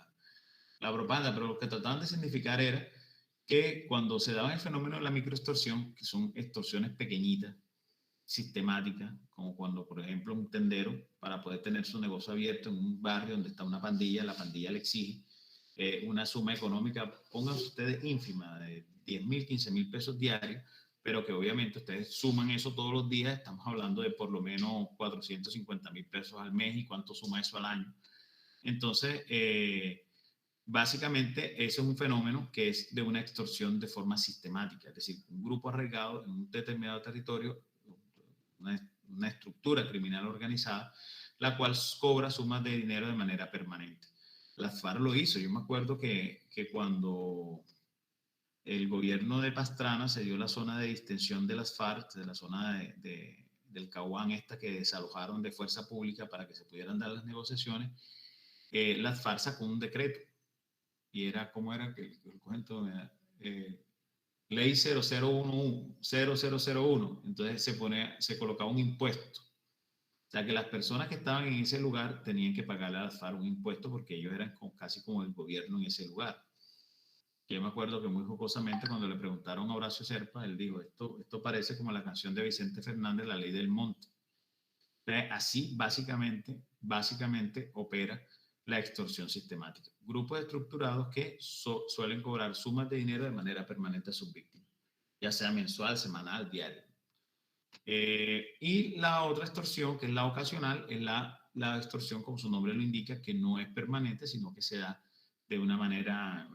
la propaganda, pero lo que trataban de significar era que cuando se daba el fenómeno de la microextorsión, que son extorsiones pequeñitas, sistemáticas, como cuando, por ejemplo, un tendero, para poder tener su negocio abierto en un barrio donde está una pandilla, la pandilla le exige una suma económica, pongan ustedes ínfima, de 10.000, 15.000 pesos diarios, pero que obviamente ustedes suman eso todos los días, estamos hablando de por lo menos 450.000 pesos al mes y cuánto suma eso al año. Entonces, básicamente, ese es un fenómeno que es de una extorsión de forma sistemática, es decir, un grupo arraigado en un determinado territorio, una estructura criminal organizada, la cual cobra sumas de dinero de manera permanente. La FARC lo hizo. Yo me acuerdo que cuando el gobierno de Pastrana se dio la zona de distensión de las FARC, de la zona del Caguán esta que desalojaron de fuerza pública para que se pudieran dar las negociaciones, las FARC sacó un decreto y era, ¿cómo era? Que el cuento, ley 0001, entonces se colocaba un impuesto. O sea, que las personas que estaban en ese lugar tenían que pagarle a las FARC un impuesto porque ellos eran casi como el gobierno en ese lugar. Yo me acuerdo que muy jocosamente cuando le preguntaron a Horacio Serpa, él dijo, esto parece como la canción de Vicente Fernández, La Ley del Monte. Así básicamente opera la extorsión sistemática. Grupos estructurados que suelen cobrar sumas de dinero de manera permanente a sus víctimas, ya sea mensual, semanal, diario. Y la otra extorsión, que es la ocasional, es la extorsión, como su nombre lo indica, que no es permanente, sino que se da de una manera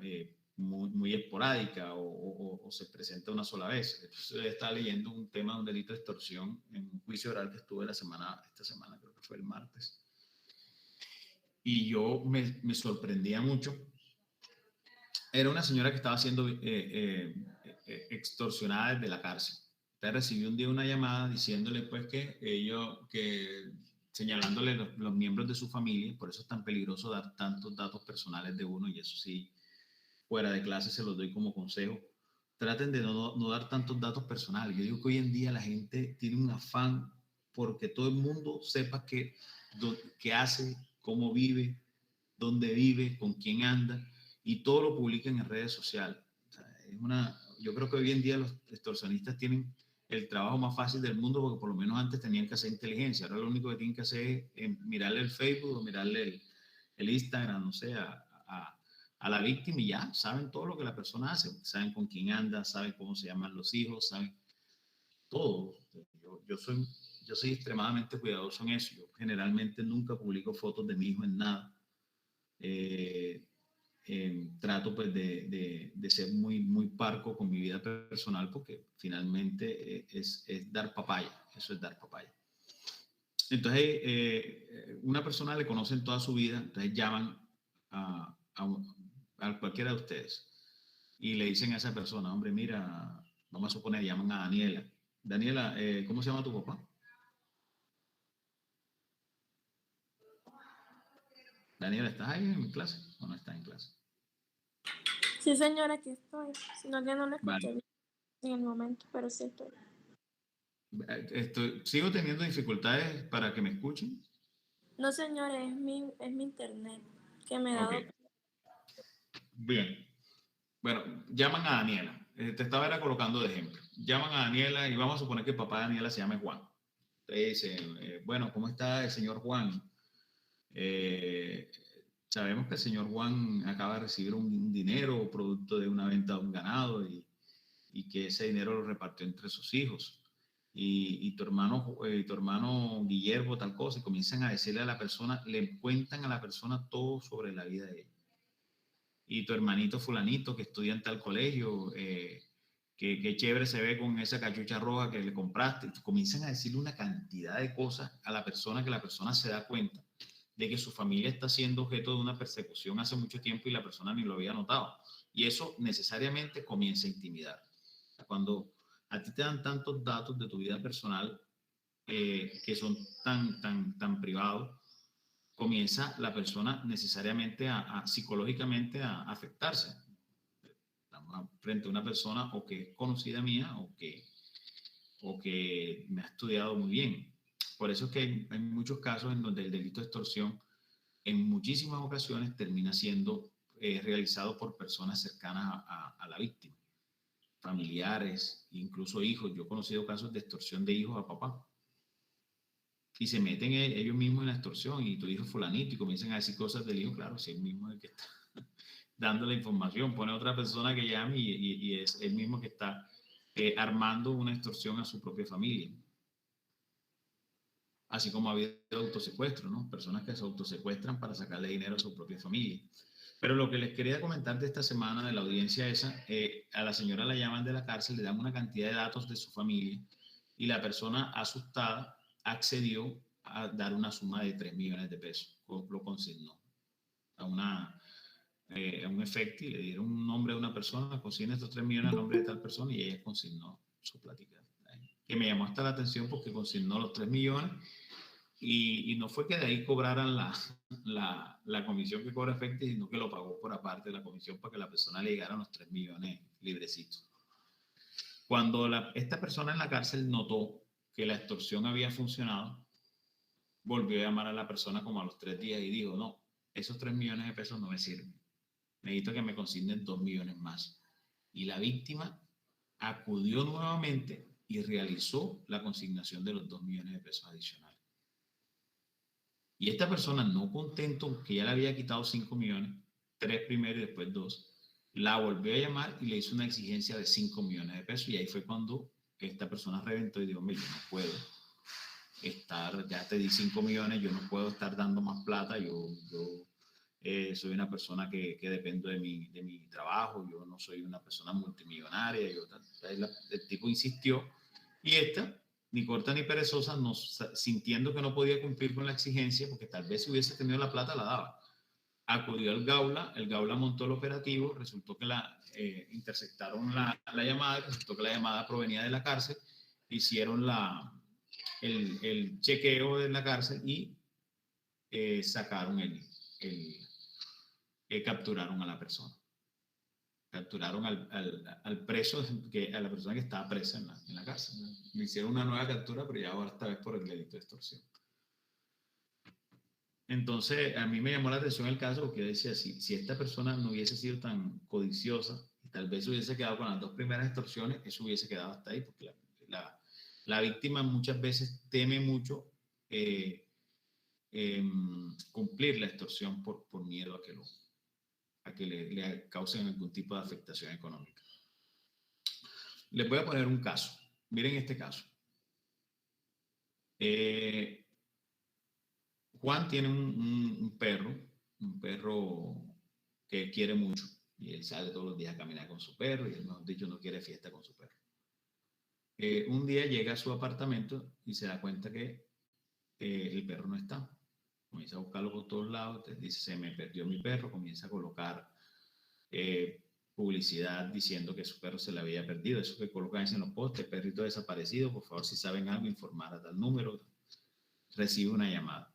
muy esporádica o se presenta una sola vez. Entonces, estaba leyendo un tema de un delito de extorsión en un juicio oral que estuve esta semana, creo que fue el martes. Y yo me sorprendía mucho. Era una señora que estaba siendo extorsionada desde la cárcel. Entonces recibí un día una llamada diciéndole pues señalándole los miembros de su familia, por eso es tan peligroso dar tantos datos personales de uno, y eso sí, fuera de clase se los doy como consejo. Traten de no dar tantos datos personales. Yo digo que hoy en día la gente tiene un afán porque todo el mundo sepa qué hace, cómo vive, dónde vive, con quién anda, y todo lo publican en redes sociales. O sea, yo creo que hoy en día los extorsionistas tienen el trabajo más fácil del mundo, porque por lo menos antes tenían que hacer inteligencia. Ahora lo único que tienen que hacer es mirarle el Facebook o mirarle el Instagram, no sé, a la víctima, y ya saben todo lo que la persona hace, saben con quién anda, saben cómo se llaman los hijos, saben todo. Yo soy extremadamente cuidadoso en eso. Yo generalmente nunca publico fotos de mi hijo en nada. Trato pues de ser muy parco con mi vida personal, porque finalmente es dar papaya, eso es dar papaya. Entonces, una persona le conocen toda su vida, entonces llaman a cualquiera de ustedes y le dicen a esa persona, hombre, mira, vamos a suponer, llaman a Daniela. Daniela, ¿cómo se llama tu papá? Daniela, ¿estás ahí en clase o no estás en clase?
Sí, señora, aquí estoy. Sino que no lo escuché
Vale.
bien en el momento, pero sí estoy.
Sigo teniendo dificultades para que me escuchen.
No, señora, es mi internet que me da.
Ok. Bien. Bueno, llaman a Daniela. Te estaba colocando de ejemplo. Llaman a Daniela y vamos a suponer que el papá de Daniela se llama Juan. Entonces dice, bueno, ¿cómo está el señor Juan? Sabemos que el señor Juan acaba de recibir un dinero producto de una venta de un ganado, y que ese dinero lo repartió entre sus hijos. Y tu hermano Guillermo tal cosa, y comienzan a decirle a la persona, le cuentan a la persona todo sobre la vida de ella. Y tu hermanito fulanito que estudia en tal colegio, que chévere se ve con esa cachucha roja que le compraste. Comienzan a decirle una cantidad de cosas a la persona, que la persona se da cuenta de que su familia está siendo objeto de una persecución hace mucho tiempo y la persona ni lo había notado. Y eso necesariamente comienza a intimidar. Cuando a ti te dan tantos datos de tu vida personal que son tan privados, comienza la persona necesariamente psicológicamente a afectarse. Estamos frente a una persona o que es conocida mía o que me ha estudiado muy bien. Por eso es que hay muchos casos en donde el delito de extorsión en muchísimas ocasiones termina siendo realizado por personas cercanas a la víctima, familiares, incluso hijos. Yo he conocido casos de extorsión de hijos a papá. Y se meten ellos mismos en la extorsión, y tu hijo fulanito, y comienzan a decir cosas del hijo. Claro, si él mismo es el que está dando la información, pone a otra persona que llame y es el mismo que está armando una extorsión a su propia familia. Así como ha habido autosecuestro, ¿no? Personas que se autosecuestran para sacarle dinero a su propia familia. Pero lo que les quería comentar de esta semana de la audiencia esa, a la señora la llaman de la cárcel, le dan una cantidad de datos de su familia, y la persona asustada accedió a dar una suma de 3 millones de pesos, lo consignó a un efecto, y le dieron un nombre de una persona, consigna estos 3 millones a nombre de tal persona, y ella consignó su plática. Que me llamó hasta la atención porque consignó los 3 millones, y no fue que de ahí cobraran la comisión que cobra efecto, sino que lo pagó por aparte de la comisión para que la persona le llegaran los 3 millones librecitos. Cuando esta persona en la cárcel notó que la extorsión había funcionado, volvió a llamar a la persona como a los 3 días y dijo, no, esos 3 millones de pesos no me sirven. Necesito que me consignen 2 millones más. Y la víctima acudió nuevamente y realizó la consignación de los 2 millones de pesos adicionales. Y esta persona, no contento que ya le había quitado 5 millones, 3 primero y después 2, la volvió a llamar y le hizo una exigencia de 5 millones de pesos. Y ahí fue cuando esta persona reventó y dijo, yo no puedo estar, ya te di 5 millones, yo no puedo estar dando más plata, yo soy una persona que dependo de mi trabajo, yo no soy una persona multimillonaria. El tipo insistió, y esta, ni corta ni perezosa, sintiendo que no podía cumplir con la exigencia, porque tal vez si hubiese tenido la plata la daba, acudió al Gaula, el Gaula montó el operativo, resultó que interceptaron la llamada, resultó que la llamada provenía de la cárcel, hicieron el chequeo de la cárcel y sacaron capturaron a la persona. Capturaron al preso, a la persona que estaba presa en la cárcel. Le hicieron una nueva captura, pero ya ahora esta vez por el delito de extorsión. Entonces, a mí me llamó la atención el caso porque yo decía, si esta persona no hubiese sido tan codiciosa, y tal vez hubiese quedado con las 2 primeras extorsiones, eso hubiese quedado hasta ahí, porque la víctima muchas veces teme mucho cumplir la extorsión por miedo a que le causen algún tipo de afectación económica. Les voy a poner un caso. Miren este caso. Juan tiene un perro que quiere mucho y él sale todos los días a caminar con su perro y él, mejor dicho, no quiere fiesta con su perro. Un día llega a su apartamento y se da cuenta que el perro no está. Comienza a buscarlo por todos lados, dice, se me perdió mi perro, comienza a colocar publicidad diciendo que su perro se le había perdido, eso que colocan en los postes, perrito desaparecido, por favor, si saben algo, informar a tal número. Recibe una llamada.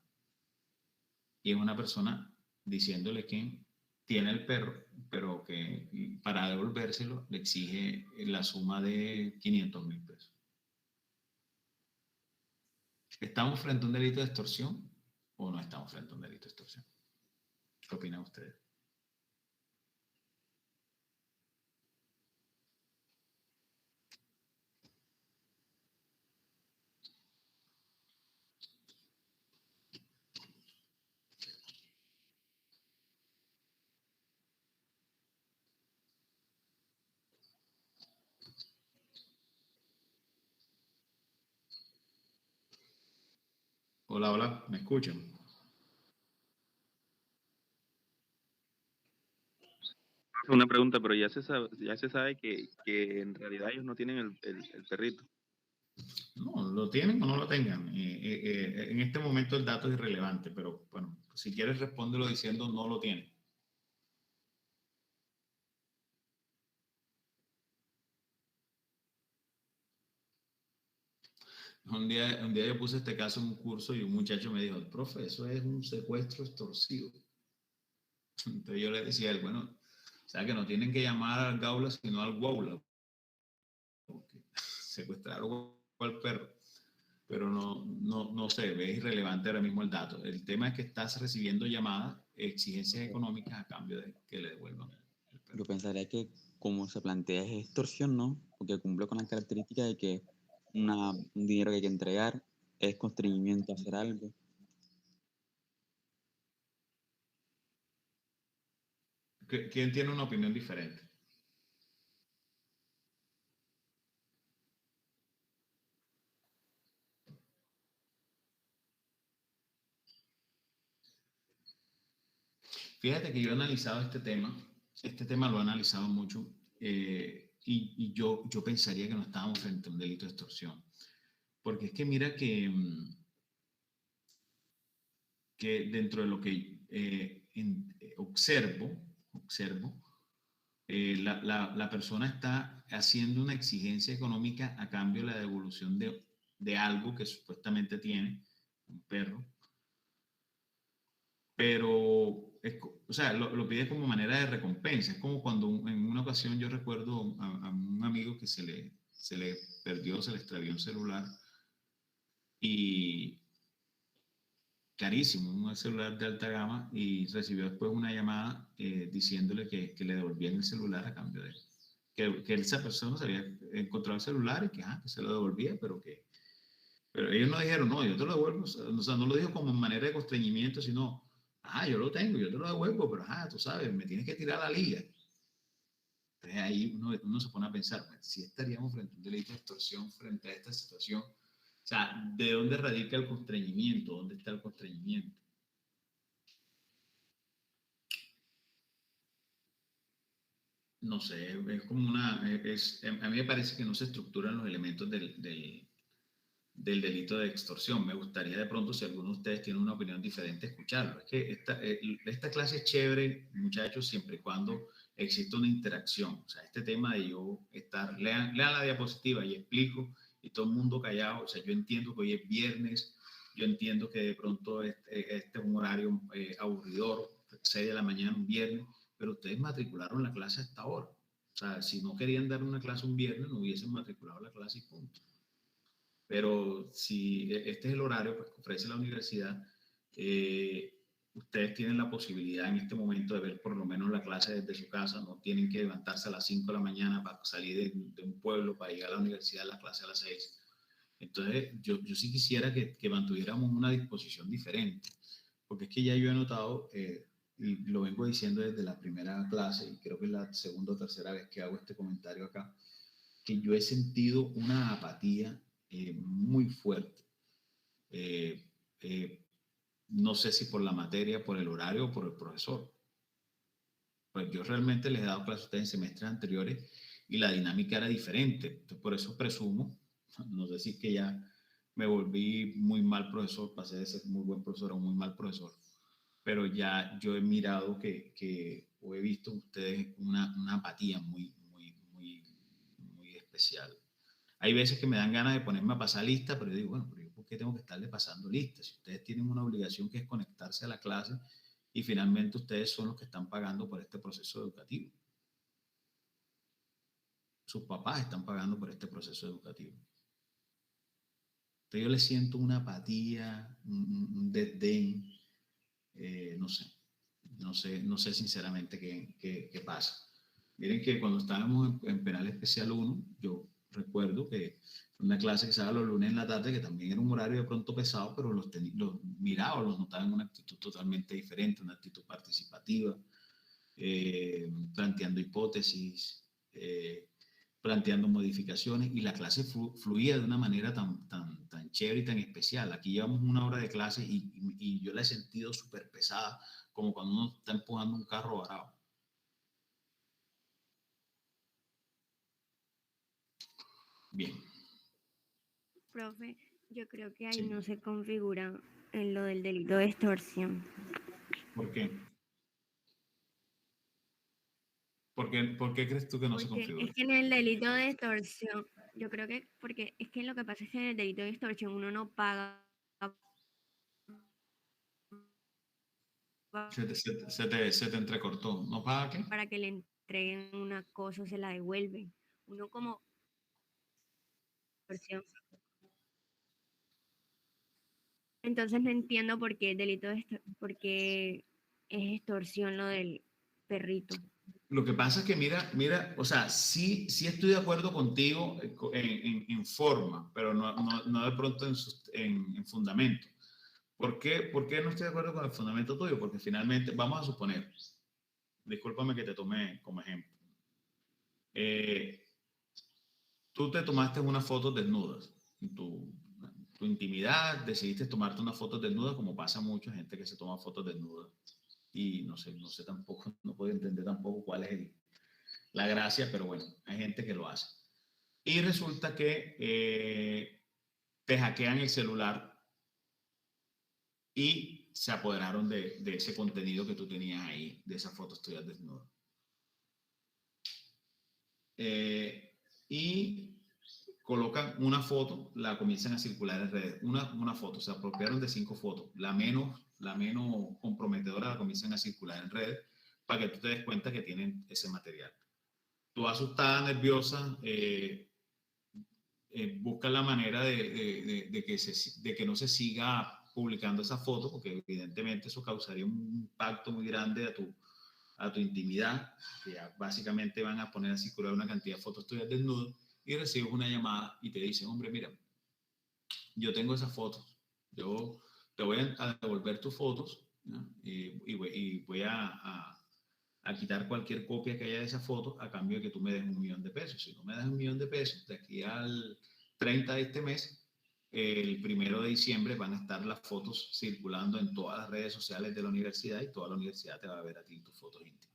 Y es una persona diciéndole que tiene el perro, pero que para devolvérselo le exige la suma de 500.000 pesos. ¿Estamos frente a un delito de extorsión o no estamos frente a un delito de extorsión? ¿Qué opinan ustedes? Hola, hola, ¿me escuchan?
Una pregunta, pero ya se sabe que en realidad ellos no tienen el perrito.
No, lo tienen o no lo tengan. En este momento el dato es irrelevante, pero bueno, si quieres respóndelo diciendo no lo tienen. Un día yo puse este caso en un curso y un muchacho me dijo, profe, eso es un secuestro extorsivo. Entonces yo le decía a él, bueno, o sea que no tienen que llamar al Gaula sino al Guaula, porque secuestraron al perro. Pero no sé, es irrelevante ahora mismo el dato. El tema es que estás recibiendo llamadas, exigencias económicas a cambio de que le devuelvan el perro.
Yo pensaría que como se plantea es extorsión, ¿no? Porque cumple con la característica de que un dinero que hay que entregar es constreñimiento a hacer algo.
¿Quién tiene una opinión diferente? Fíjate que yo he analizado este tema lo he analizado mucho y yo pensaría que no estábamos frente a un delito de extorsión. Porque es que mira que dentro de lo que observo, la persona está haciendo una exigencia económica a cambio de la devolución de algo que supuestamente tiene, un perro, pero o sea, lo pide como manera de recompensa. Es como cuando en una ocasión yo recuerdo a un amigo que se le perdió, se le extravió un celular y carísimo, un celular de alta gama, y recibió después una llamada diciéndole que le devolvían el celular a cambio de que esa persona se había encontrado el celular y que se lo devolvía, pero ellos no dijeron, no, yo te lo devuelvo, o sea, no lo dijo como en manera de constreñimiento, sino, yo lo tengo, yo te lo devuelvo, pero tú sabes, me tienes que tirar la liga. Entonces ahí uno se pone a pensar, si estaríamos frente a un delito de extorsión frente a esta situación. O sea, ¿de dónde radica el constreñimiento? ¿Dónde está el constreñimiento? No sé, es como a mí me parece que no se estructuran los elementos del delito de extorsión. Me gustaría de pronto, si alguno de ustedes tiene una opinión diferente, escucharlo. Es que esta clase es chévere, muchachos, siempre y cuando exista una interacción. O sea, este tema de yo lean la diapositiva y explico, y todo el mundo callado. O sea, yo entiendo que hoy es viernes, yo entiendo que de pronto este es un horario aburridor, 6 de la mañana un viernes, pero ustedes matricularon la clase hasta ahora. O sea, si no querían dar una clase un viernes, no hubiesen matriculado la clase y punto. Pero si este es el horario pues, que ofrece la universidad, ustedes tienen la posibilidad en este momento de ver por lo menos la clase desde su casa, no tienen que levantarse a las 5 de la mañana para salir de un pueblo, para llegar a la universidad, la clase a las 6. Entonces, yo sí quisiera que mantuviéramos una disposición diferente, porque es que ya yo he notado, y lo vengo diciendo desde la primera clase, y creo que es la segunda o tercera vez que hago este comentario acá, que yo he sentido una apatía muy fuerte. No sé si por la materia, por el horario o por el profesor. Pues yo realmente les he dado clases a ustedes en semestres anteriores y la dinámica era diferente. Entonces, por eso presumo, no sé si es que ya me volví muy mal profesor, pasé de ser muy buen profesor a un muy mal profesor, pero ya yo he mirado o he visto en ustedes una apatía muy especial. Hay veces que me dan ganas de ponerme a pasar lista, pero yo digo, bueno, pero yo ¿por qué tengo que estarle pasando lista? Si ustedes tienen una obligación que es conectarse a la clase y finalmente ustedes son los que están pagando por este proceso educativo. Sus papás están pagando por este proceso educativo. Entonces yo les siento una apatía, un desdén, no sé sinceramente qué pasa. Miren que cuando estábamos en Penal Especial 1, yo recuerdo que una clase que se daba los lunes en la tarde, que también era un horario de pronto pesado, pero los miraba, los notaba en una actitud totalmente diferente, una actitud participativa, planteando hipótesis, planteando modificaciones, y la clase fluía de una manera tan chévere y tan especial. Aquí llevamos una hora de clase y yo la he sentido súper pesada, como cuando uno está empujando un carro varado. Bien.
Profe, yo creo que ahí
Sí.
no se configura en lo del delito de extorsión.
¿Por qué? ¿Por qué crees tú que no se
Porque
configura?
es que en el delito de extorsión, yo creo que, porque es que lo que pasa es que en el delito de extorsión uno no paga.
Se te entrecortó. ¿No paga qué?
Para que le entreguen una cosa o se la devuelven. Uno como extorsión. Entonces no entiendo por qué el delito de porque es extorsión lo del perrito.
Lo que pasa es que mira, o sea, sí estoy de acuerdo contigo en forma, pero no de pronto en fundamento. ¿Por qué no estoy de acuerdo con el fundamento tuyo? Porque finalmente, vamos a suponer, discúlpame que te tome como ejemplo. Tú te tomaste unas fotos desnudas, en tu intimidad, decidiste tomarte unas fotos desnudas, como pasa a mucha gente que se toma fotos desnudas. Y no sé tampoco, no puedo entender tampoco cuál es la gracia, pero bueno, hay gente que lo hace. Y resulta que te hackean el celular y se apoderaron de ese contenido que tú tenías ahí, de esas fotos tuyas desnudas. Y colocan una foto, la comienzan a circular en redes. Una foto, se apropiaron de 5 fotos. La menos comprometedora la comienzan a circular en redes para que tú te des cuenta que tienen ese material. Tú, asustada, nerviosa, buscas la manera de que no se siga publicando esa foto, porque evidentemente eso causaría un impacto muy grande a tu intimidad, que ya básicamente van a poner a circular una cantidad de fotos tuyas desnudas, y recibes una llamada y te dicen, hombre, mira, yo tengo esas fotos, yo te voy a devolver tus fotos, ¿no? y voy a quitar cualquier copia que haya de esa foto a cambio de que tú me des $1.000.000. Si no me das $1.000.000, de aquí al 30 de este mes, el 1 de diciembre van a estar las fotos circulando en todas las redes sociales de la universidad y toda la universidad te va a ver a ti tus fotos íntimas.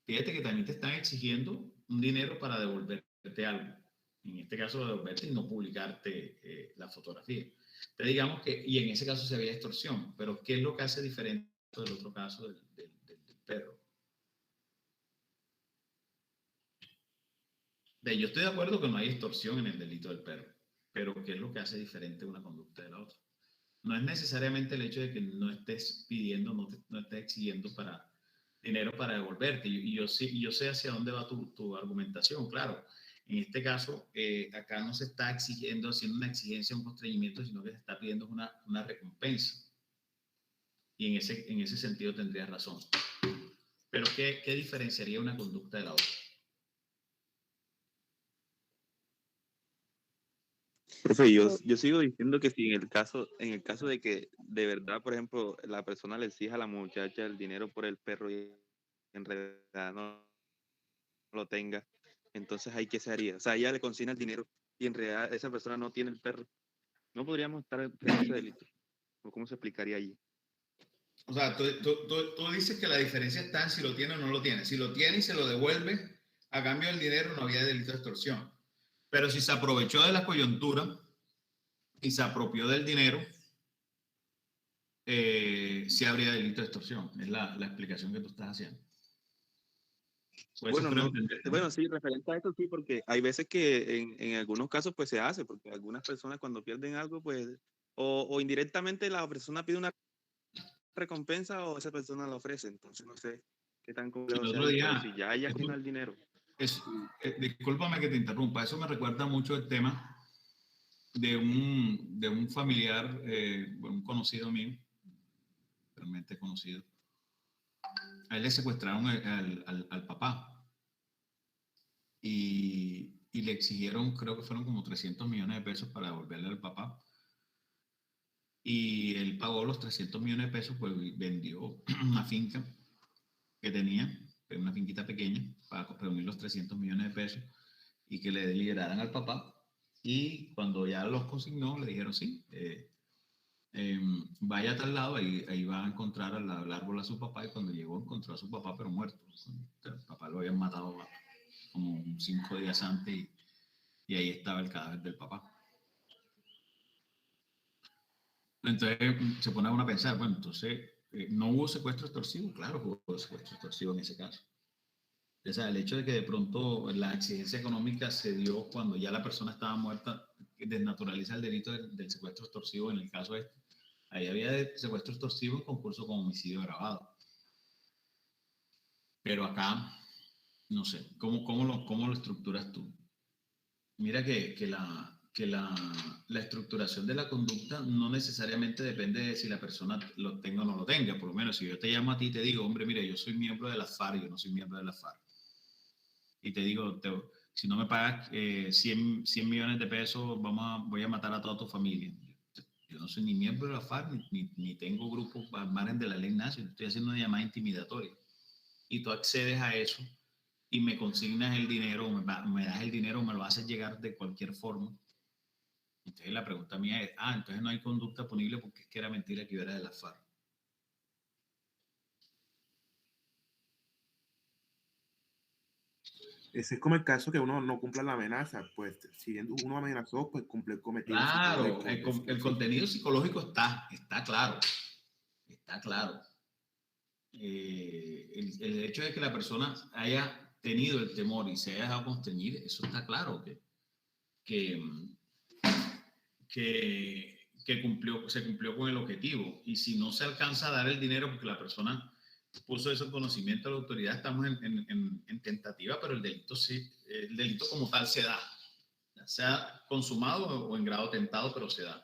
Fíjate que también te están exigiendo un dinero para devolverte algo. En este caso, devolverte y no publicarte la fotografía. Te digamos que, y en ese caso se había extorsión, pero ¿qué es lo que hace diferente del otro caso del perro? Yo estoy de acuerdo que no hay extorsión en el delito del perro, pero ¿qué es lo que hace diferente una conducta de la otra? No es necesariamente el hecho de que no estés pidiendo, no estés exigiendo dinero para devolverte. Yo sé hacia dónde va tu argumentación, claro. En este caso, acá no se está exigiendo, haciendo una exigencia, un constreñimiento, sino que se está pidiendo una recompensa. Y en ese sentido tendrías razón. Pero ¿qué diferenciaría una conducta de la otra?
Profe, yo sigo diciendo que si en el caso de que de verdad, por ejemplo, la persona le exija a la muchacha el dinero por el perro y en realidad no lo tenga, entonces ahí qué se haría. O sea, ella le consigna el dinero y en realidad esa persona no tiene el perro. No podríamos estar frente a ese delito. ¿O cómo se explicaría allí?
O sea, tú dices que la diferencia está en si lo tiene o no lo tiene. Si lo tiene y se lo devuelve a cambio del dinero, no había delito de extorsión. Pero si se aprovechó de la coyuntura y se apropió del dinero, sí habría delito de extorsión. Es la explicación que tú estás haciendo.
Bueno, bueno, sí, referente a eso sí, porque hay veces que en algunos casos pues se hace, porque algunas personas cuando pierden algo, pues, o indirectamente la persona pide una recompensa o esa persona la ofrece, entonces no sé qué tan complejo
El
sea
otro
ahí, pero
día,
si ya ella tiene el dinero.
discúlpame que te interrumpa, eso me recuerda mucho el tema de un familiar, un conocido mío, realmente conocido. A él le secuestraron al papá y le exigieron, creo que fueron como 300 millones de pesos para devolverle al papá. Y él pagó los 300 millones de pesos, pues vendió una finca que tenía, una finquita pequeña, para reunir los 300 millones de pesos y que le liberaran al papá. Y cuando ya los consignó, le dijeron, sí, vaya a tal lado, ahí va a encontrar al árbol a su papá. Y cuando llegó, encontró a su papá, pero muerto. El papá lo habían matado como 5 días antes y ahí estaba el cadáver del papá. Entonces se pone uno a pensar, bueno, entonces, ¿no hubo secuestro extorsivo? Claro que hubo secuestro extorsivo en ese caso. O sea, el hecho de que de pronto la exigencia económica se dio cuando ya la persona estaba muerta, desnaturaliza el delito del secuestro extorsivo en el caso este. Ahí había secuestro extorsivo en concurso con homicidio agravado. Pero acá, no sé, ¿cómo lo estructuras tú? Mira que la estructuración de la conducta no necesariamente depende de si la persona lo tenga o no lo tenga. Por lo menos si yo te llamo a ti y te digo, hombre, mire, yo soy miembro de la FARC, yo no soy miembro de la FARC. Y te digo, si no me pagas 100 millones de pesos, voy a matar a toda tu familia. Yo no soy ni miembro de la FARC, ni tengo grupos al margen de la ley nazi. Estoy haciendo una llamada intimidatoria. Y tú accedes a eso y me consignas el dinero, me das el dinero, me lo haces llegar de cualquier forma. Entonces la pregunta mía es, entonces no hay conducta punible porque es que era mentira que yo era de la FARC.
Ese es como el caso que uno no cumpla la amenaza, pues si uno amenazó, pues cumple el cometido
Claro,
psicológico.
el contenido psicológico está claro, está claro. El hecho de que la persona haya tenido el temor y se haya dejado constreñir, eso está claro, que se cumplió con el objetivo. Y si no se alcanza a dar el dinero porque la persona puso eso en conocimiento de la autoridad, estamos en tentativa, pero el delito como tal se da, sea consumado o en grado tentado, pero se da.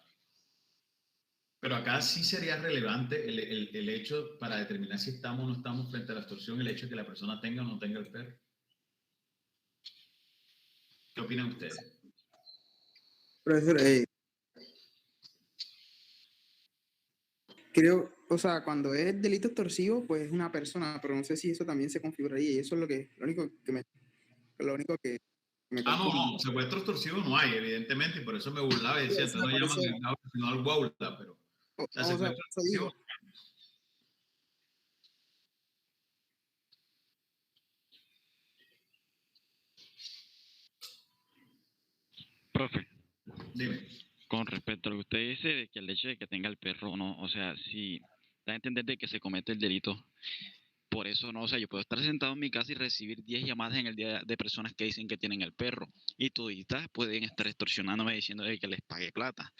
Pero acá sí sería relevante el hecho para determinar si estamos o no estamos frente a la extorsión, el hecho de que la persona tenga o no tenga el perro. ¿Qué opinan ustedes?
Profesor, creo, o sea, cuando es delito extorsivo, pues es una persona, pero no sé si eso también se configuraría y eso es lo único que me
No, secuestro extorsivo no hay, evidentemente, y por eso me burlaba y decía, entonces no llaman al Gaula, sino al Guaula, pero secuestro extorsivo.
Profe,
dime.
Con respecto a lo que usted dice de que el hecho de que tenga el perro, no, o sea, si da a entender de que se comete el delito, Por eso no, o sea, yo puedo estar sentado en mi casa y recibir 10 llamadas en el día de personas que dicen que tienen el perro y toditas pueden estar extorsionándome diciendo de que les pague plata.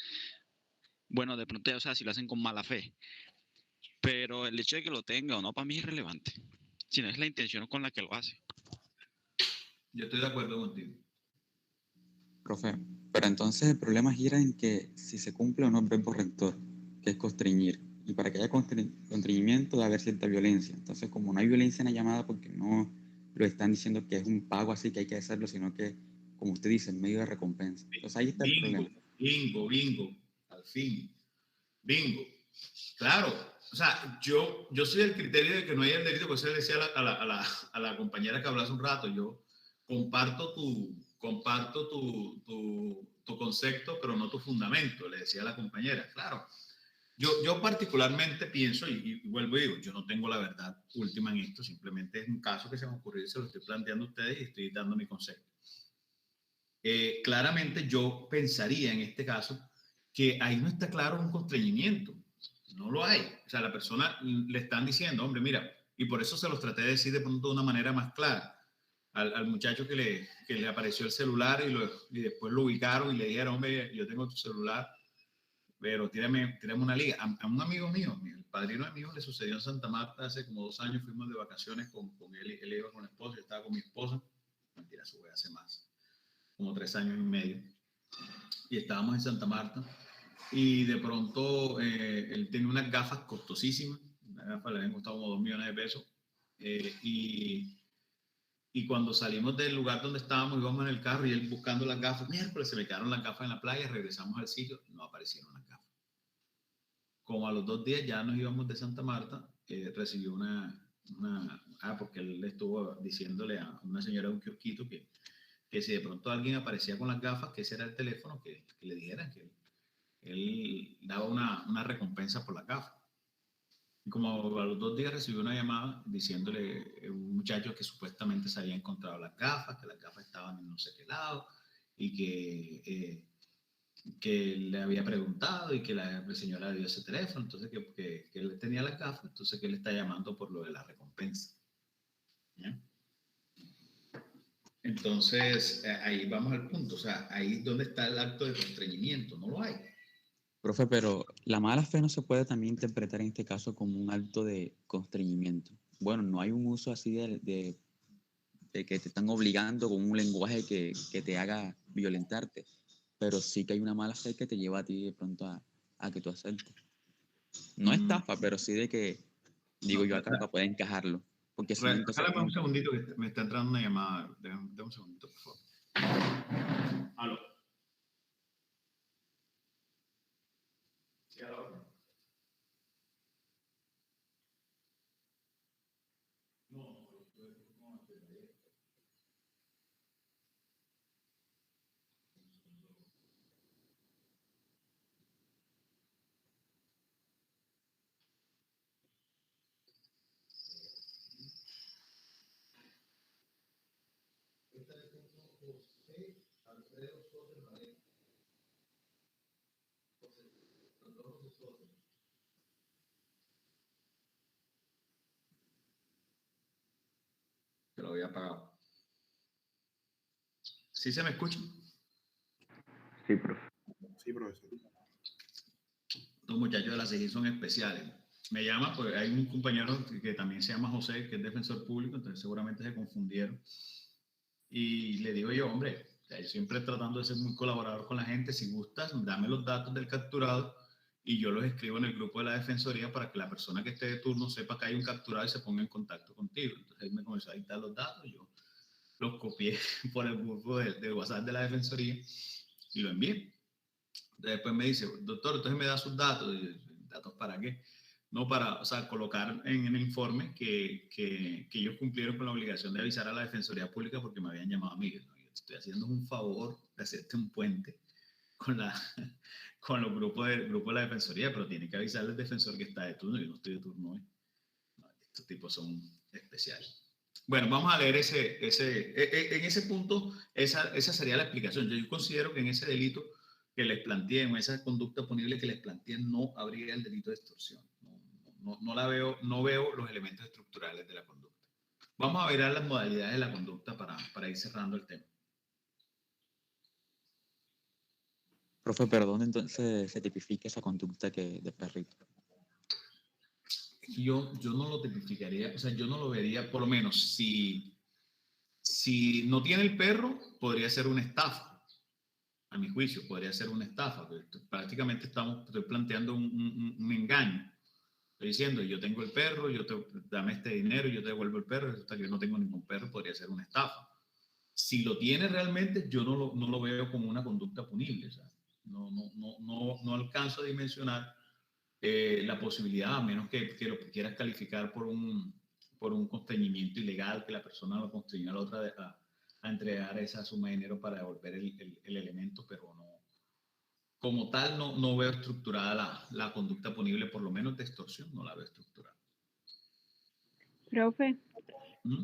Bueno, de pronto, o sea, si lo hacen con mala fe, pero el hecho de que lo tenga o no para mí es irrelevante, si no es la intención con la que lo hace.
Yo estoy de acuerdo contigo.
Profe, pero entonces el problema gira en que si se cumple o no el verbo rector, que es constreñir. Y para que haya constreñimiento debe haber cierta violencia. Entonces, como no hay violencia en la llamada, porque no lo están diciendo que es un pago así que hay que hacerlo, sino que, como usted dice, en medio de recompensa. Entonces ahí está el
Bingo,
problema.
bingo, al fin. Bingo. Claro, o sea, yo soy del criterio de que no hay el delito, pues le decía a la compañera que habló hace un rato, yo comparto tu concepto, pero no tu fundamento, le decía a la compañera, claro. Yo particularmente pienso, y vuelvo y digo, yo no tengo la verdad última en esto, simplemente es un caso que se me ocurrió y se lo estoy planteando a ustedes y estoy dando mi concepto. Claramente yo pensaría en este caso que ahí no está claro un constreñimiento, no lo hay. O sea, la persona le están diciendo, hombre, mira, y por eso se los traté de decir de pronto de una manera más clara al muchacho que le apareció el celular y después lo ubicaron y le dijeron, hombre, yo tengo tu celular, pero tírame una liga. A un amigo mío, el padrino de mi hijo, le sucedió en Santa Marta hace como 2 años, fuimos de vacaciones con él, él iba con la esposa, yo estaba con mi esposa, mentira, eso fue hace más, como 3 años y medio, y estábamos en Santa Marta, y de pronto él tenía unas gafas costosísimas, unas gafas le habían costado como 2 millones de pesos, y cuando salimos del lugar donde estábamos, íbamos en el carro y él buscando las gafas, miércoles se me quedaron las gafas en la playa, regresamos al sitio, no aparecieron las gafas. Como a los 2 días ya nos íbamos de Santa Marta, recibió porque él estuvo diciéndole a una señora de un kiosquito que si de pronto alguien aparecía con las gafas, que ese era el teléfono, que le dijeran que él daba una recompensa por las gafas. Y como a los 2 días recibió una llamada diciéndole un muchacho que supuestamente se había encontrado las gafas, que las gafas estaban en no sé qué lado y que le había preguntado y que la señora le dio ese teléfono, entonces que él tenía las gafas, entonces que él está llamando por lo de la recompensa. ¿Ya? Entonces, ahí vamos al punto, o sea, ahí es donde está el acto de constreñimiento, no lo hay.
Profe, pero la mala fe no se puede también interpretar en este caso como un acto de constreñimiento. Bueno, no hay un uso así de que te están obligando con un lenguaje que te haga violentarte, pero sí que hay una mala fe que te lleva a ti de pronto a que tú aceptes. No estafa, pero sí de que, digo yo acá, para poder encajarlo. Porque si no, entonces...
Regálame un segundito que me está entrando una llamada. Déjame un segundito, por favor. Aló. Sí, aló. Que lo había apagado. ¿Sí se me escucha?
Sí, profe.
Sí, profesor.
Los muchachos de la CIGI son especiales. Me llama, pues hay un compañero que también se llama José, que es defensor público, entonces seguramente se confundieron. Y le digo yo, hombre, siempre tratando de ser muy colaborador con la gente, si gustas, dame los datos del capturado y yo los escribo en el grupo de la defensoría para que la persona que esté de turno sepa que hay un capturado y se ponga en contacto contigo. Entonces él me comenzó a dictar los datos, yo los copié por el grupo de WhatsApp de la defensoría y lo envié. Después me dice, doctor, entonces me da sus datos. ¿Datos para qué? No para, o sea, colocar en el informe que ellos cumplieron con la obligación de avisar a la Defensoría Pública porque me habían llamado a mí. ¿No? Yo te estoy haciendo un favor de hacerte un puente con los grupos de la Defensoría, pero tiene que avisarle al defensor que está de turno. Yo no estoy de turno hoy. No, estos tipos son especiales. Bueno, vamos a leer en ese punto, esa sería la explicación. Yo considero que en ese delito que les planteé, en esa conducta punible que les planteé, no habría el delito de extorsión. no veo los elementos estructurales de la conducta. Vamos a ver las modalidades de la conducta para ir cerrando el tema.
Profe, pero ¿dónde entonces se tipifica esa conducta de perrito?
Yo no lo tipificaría, o sea, yo no lo vería, por lo menos, si no tiene el perro, podría ser una estafa. A mi juicio, podría ser una estafa. Prácticamente estoy planteando un engaño. Estoy diciendo, yo tengo el perro, dame este dinero, yo te devuelvo el perro, resulta que yo no tengo ningún perro, podría ser una estafa. Si lo tiene realmente, yo no lo veo como una conducta punible. O sea, no alcanzo a dimensionar la posibilidad, a menos que lo quieras calificar por un constreñimiento ilegal, que la persona lo constreñó a la otra a entregar esa suma de dinero para devolver el elemento, pero no. Como tal, no veo estructurada la conducta punible, por lo menos de extorsión, no la veo estructurada.
Profe,
¿Mm?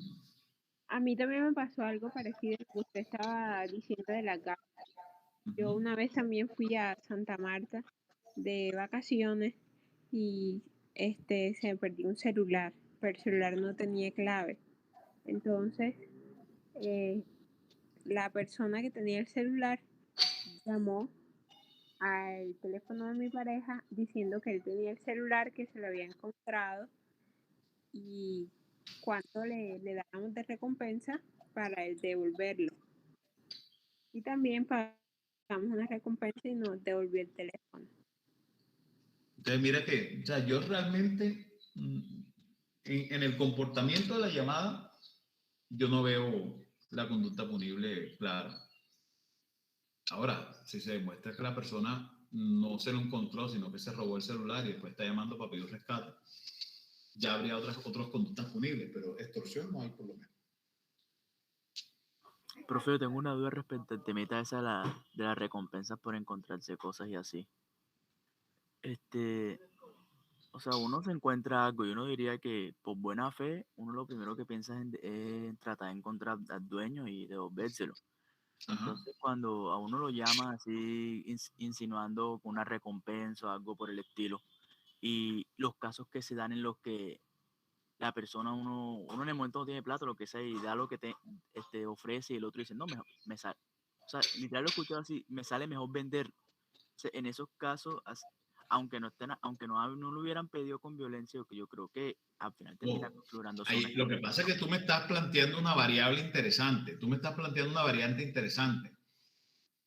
a mí también me pasó algo parecido a lo que usted estaba diciendo de las gafas. Yo una vez también fui a Santa Marta de vacaciones y se me perdió un celular, pero el celular no tenía clave. Entonces, la persona que tenía el celular llamó al teléfono de mi pareja diciendo que él tenía el celular, que se lo había encontrado y cuánto le dábamos de recompensa para él devolverlo. Y también pagamos una recompensa y nos devolvió el teléfono.
Entonces, mira que, o sea, yo realmente, en el comportamiento de la llamada, yo no veo la conducta punible clara. Ahora, si se demuestra que la persona no se lo encontró, sino que se robó el celular y después está llamando para pedir un rescate, ya habría otras conductas punibles, pero extorsión no hay por lo menos.
Profe, yo tengo una duda respecto al temita esa de las recompensas por encontrarse cosas y así. O sea, uno se encuentra algo y uno diría que por buena fe, uno lo primero que piensa es en tratar de encontrar al dueño y devolvérselo. Entonces, cuando a uno lo llama así, insinuando con una recompensa o algo por el estilo, y los casos que se dan en los que la persona, uno en el momento no tiene plata, lo que sea, y da lo que te ofrece, y el otro dice, no, me sale. O sea, literal lo escucho así, me sale mejor vender. O sea, en esos casos, aunque no lo hubieran pedido con violencia, que yo creo que al final termina configurándose una
Lo que pasa es que tú me estás planteando una variable interesante. Tú me estás planteando una variante interesante.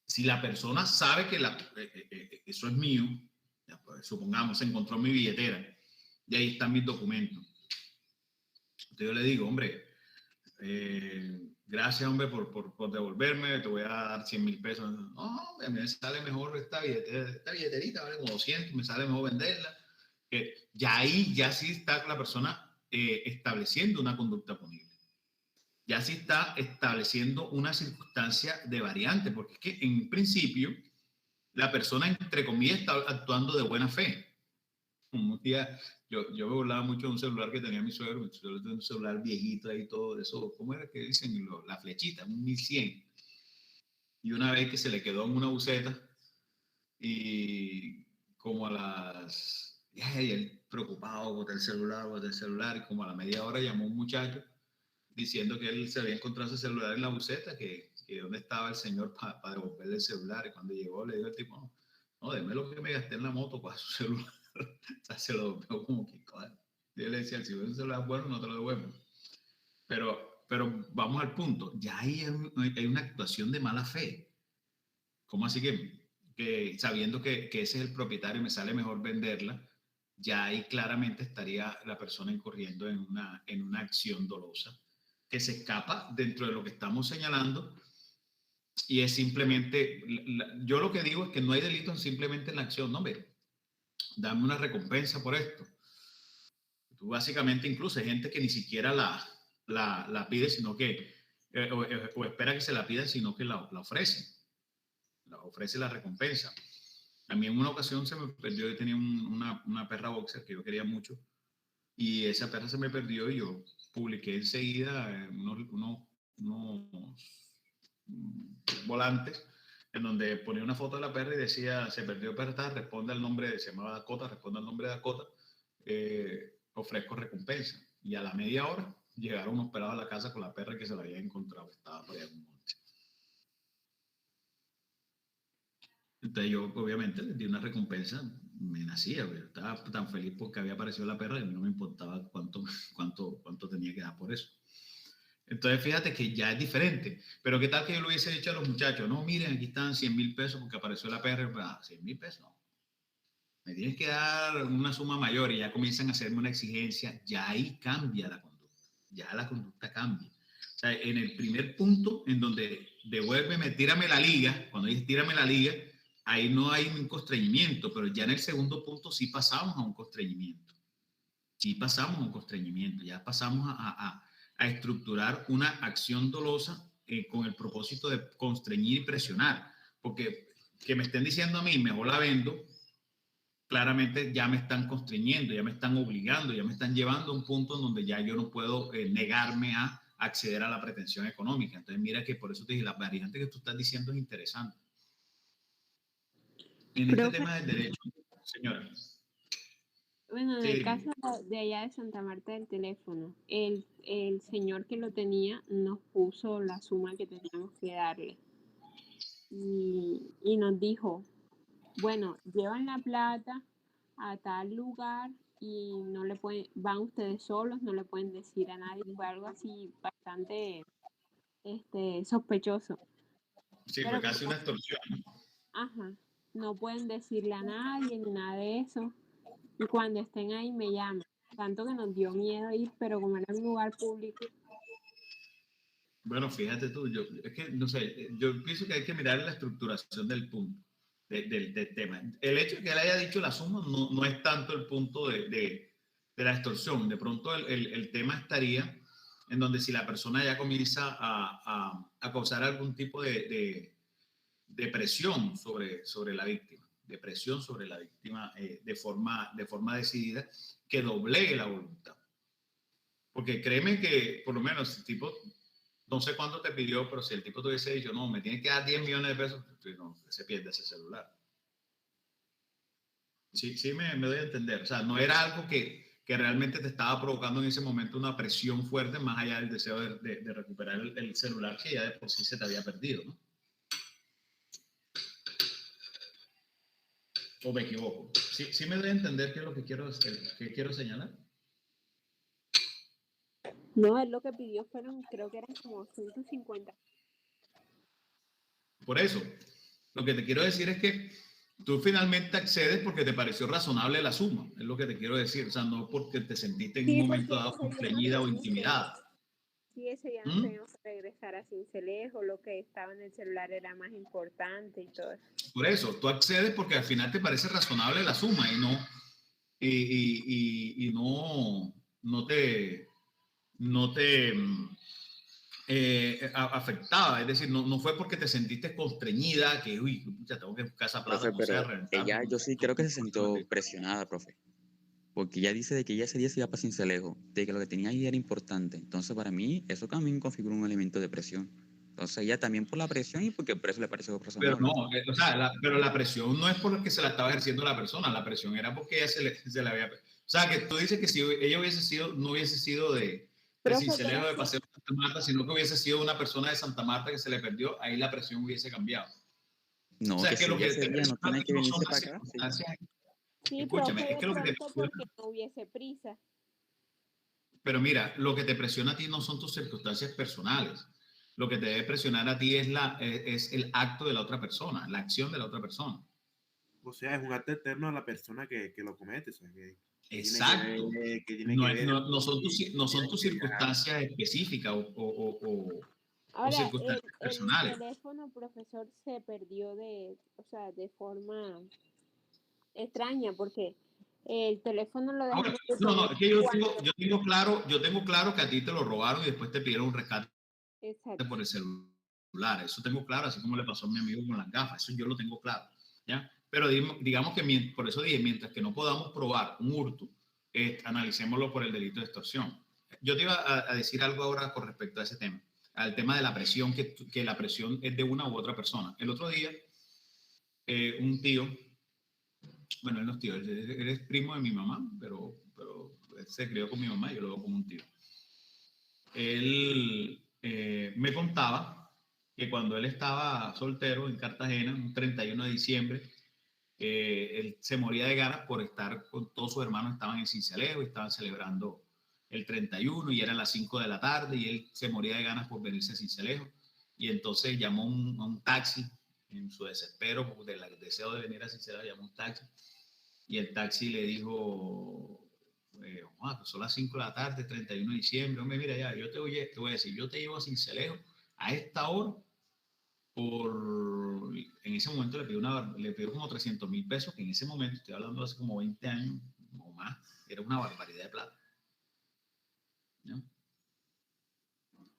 Si la persona sabe que eso es mío, ya, pues, supongamos, se encontró mi billetera y ahí están mis documentos. Entonces yo le digo, hombre, gracias, hombre, por devolverme, te voy a dar 100.000 pesos. No, me sale mejor esta billeterita, vale como 200, me sale mejor venderla. Ya ahí, ya sí está la persona estableciendo una conducta punible. Ya sí está estableciendo una circunstancia de variante, porque es que en principio la persona, entre comillas, está actuando de buena fe. Un día, yo me burlaba mucho de un celular que tenía mi suegro tenía un celular viejito ahí, todo eso, ¿cómo era que dicen? La flechita, un 1100. Y una vez que se le quedó en una buceta, y como a las... Y él preocupado, boté el celular, y como a la media hora llamó un muchacho diciendo que él se había encontrado ese celular en la buceta, que dónde estaba el señor para devolverle el celular, y cuando llegó le dijo el tipo, no, deme lo que me gasté en la moto para su celular. O sea, se lo devolvió como que, claro. Yo le decía, si un celular bueno, no te lo devuelvo. Pero vamos al punto, ya hay una actuación de mala fe. ¿Cómo así que sabiendo que ese es el propietario y me sale mejor venderla, ya ahí claramente estaría la persona incurriendo en una acción dolosa que se escapa dentro de lo que estamos señalando, y es simplemente, yo lo que digo es que no hay delito simplemente en la acción, no, hombre, dame una recompensa por esto. Tú básicamente, incluso hay gente que ni siquiera la pide, sino que, o espera que se la pida, sino que la ofrece la recompensa. A mí en una ocasión se me perdió, yo tenía una perra boxer que yo quería mucho, y esa perra se me perdió y yo publiqué enseguida unos volantes en donde ponía una foto de la perra y decía, se perdió perra, responde al nombre, se llamaba Dakota, responde al nombre de Dakota, ofrezco recompensa. Y a la media hora llegaron unos pelados a la casa con la perra que se la había encontrado, estaba por allá en un monte. Entonces yo obviamente les di una recompensa, me nacía, yo estaba tan feliz porque había aparecido la perra y no me importaba cuánto tenía que dar por eso. Entonces fíjate que ya es diferente, pero qué tal que yo le hubiese dicho a los muchachos, no, miren, aquí están 100.000 pesos porque apareció la perra, 100.000 pesos, no. Me tienes que dar una suma mayor y ya comienzan a hacerme una exigencia, ya ahí cambia la conducta, ya la conducta cambia. O sea, en el primer punto, en donde devuélveme, tírame la liga, cuando dices tírame la liga, ahí no hay un constreñimiento, pero ya en el segundo punto sí pasamos a un constreñimiento. Sí pasamos a un constreñimiento, ya pasamos a estructurar una acción dolosa con el propósito de constreñir y presionar, porque que me estén diciendo a mí, mejor la vendo, claramente ya me están constreñiendo, ya me están obligando, ya me están llevando a un punto en donde ya yo no puedo negarme a acceder a la pretensión económica. Entonces mira que por eso te dije, la variante que tú estás diciendo es interesante. En este tema del derecho, señora.
Bueno, en
Sí,
el caso de allá de Santa Marta del teléfono, el señor que lo tenía nos puso la suma que teníamos que darle y nos dijo, bueno, llevan la plata a tal lugar y no le pueden, van ustedes solos, no le pueden decir a nadie, fue algo así bastante sospechoso.
Sí,
Pero
fue casi una extorsión.
ajá, no pueden decirle a nadie ni nada de eso. Y cuando estén ahí me llaman. Tanto que nos dio miedo ir, pero como era un lugar público.
Bueno, fíjate tú, es que no sé, yo pienso que hay que mirar la estructuración del punto, del tema. El hecho de que él haya dicho la suma no es tanto el punto de la extorsión. De pronto el tema estaría en donde si la persona ya comienza a causar algún tipo de presión sobre la víctima, de presión sobre la víctima de forma decidida, que doblegue la voluntad. Porque créeme que, por lo menos, el tipo, no sé cuánto te pidió, pero si el tipo te hubiese dicho, no, me tiene que dar 10 millones de pesos, pues no, se pierde ese celular. Sí me doy a entender. O sea, no era algo que realmente te estaba provocando en ese momento una presión fuerte, más allá del deseo de recuperar el celular que ya de por sí se te había perdido, ¿no? ¿O me equivoco? ¿Sí me doy a entender qué es lo que quiero señalar?
No, él lo que pidió fueron, creo que eran como 150.
Por eso, lo que te quiero decir es que tú finalmente accedes porque te pareció razonable la suma, es lo que te quiero decir, o sea, no porque te sentiste en un momento dado constreñida o intimidada.
Sí, ese día nos teníamos que regresar a Sincelejo, lo que estaba en el celular era más importante y todo eso.
Por eso, tú accedes porque al final te parece razonable la suma y no te afectaba, es decir, no fue porque te sentiste constreñida, que, uy, ya tengo que buscar esa plata,
Profe, pero ella, yo sí creo que se sintió presionada, profe. Porque ella dice de que ella ese día se iba para Sincelejo, de que lo que tenía ahí era importante. Entonces, para mí, eso también configura un elemento de presión. Entonces, ella también por la presión y porque el precio le pareció razonable.
Pero no, o sea, pero la presión no es por que se la estaba ejerciendo la persona, la presión era porque ella se le había... O sea, que tú dices que si ella no hubiese sido de Sincelejo, de Paseo de Santa Marta, sino que hubiese sido una persona de Santa Marta que se le perdió, ahí la presión hubiese cambiado.
No,
o sea,
que
lo que
ese día no tiene que venirse para acá.
Sí,
escúchame,
profe,
es que lo que te presiona,
porque no hubiese prisa.
pero mira, lo que te presiona a ti no son tus circunstancias personales. Lo que te debe presionar a ti es el acto de la otra persona, la acción de la otra persona.
O sea, es un acto eterno a la persona que lo comete. O sea,
Exacto. No son tus circunstancias específicas o circunstancias personales.
El teléfono, profesor, se perdió de forma extraña, porque el teléfono lo dejamos.
No, es que yo tengo claro que a ti te lo robaron y después te pidieron un rescate. Exacto. Por el celular. Eso tengo claro, así como le pasó a mi amigo con las gafas. Eso yo lo tengo claro, ¿ya? Pero digamos que por eso dije, mientras que no podamos probar un hurto, analicémoslo por el delito de extorsión. Yo te iba a decir algo ahora con respecto a ese tema, al tema de la presión, que la presión es de una u otra persona. El otro día, un tío, bueno, él no es tío, él es primo de mi mamá, pero se crió con mi mamá, yo lo veo como un tío. Él me contaba que cuando él estaba soltero en Cartagena, un 31 de diciembre, él se moría de ganas por estar con todos sus hermanos, estaban en Sincelejo y estaban celebrando el 31 y eran las 5 de la tarde y él se moría de ganas por venirse a Sincelejo y entonces llamó a un taxi en su desespero, del deseo de venir a Sincelejo, llamó un taxi y el taxi le dijo, pues son las 5 de la tarde, 31 de diciembre, hombre, mira ya, yo te voy a decir, yo te llevo a Sincelejo a esta hora en ese momento le pidió como 300.000 pesos, que en ese momento, estoy hablando de hace como 20 años o más, era una barbaridad de plata, ¿no?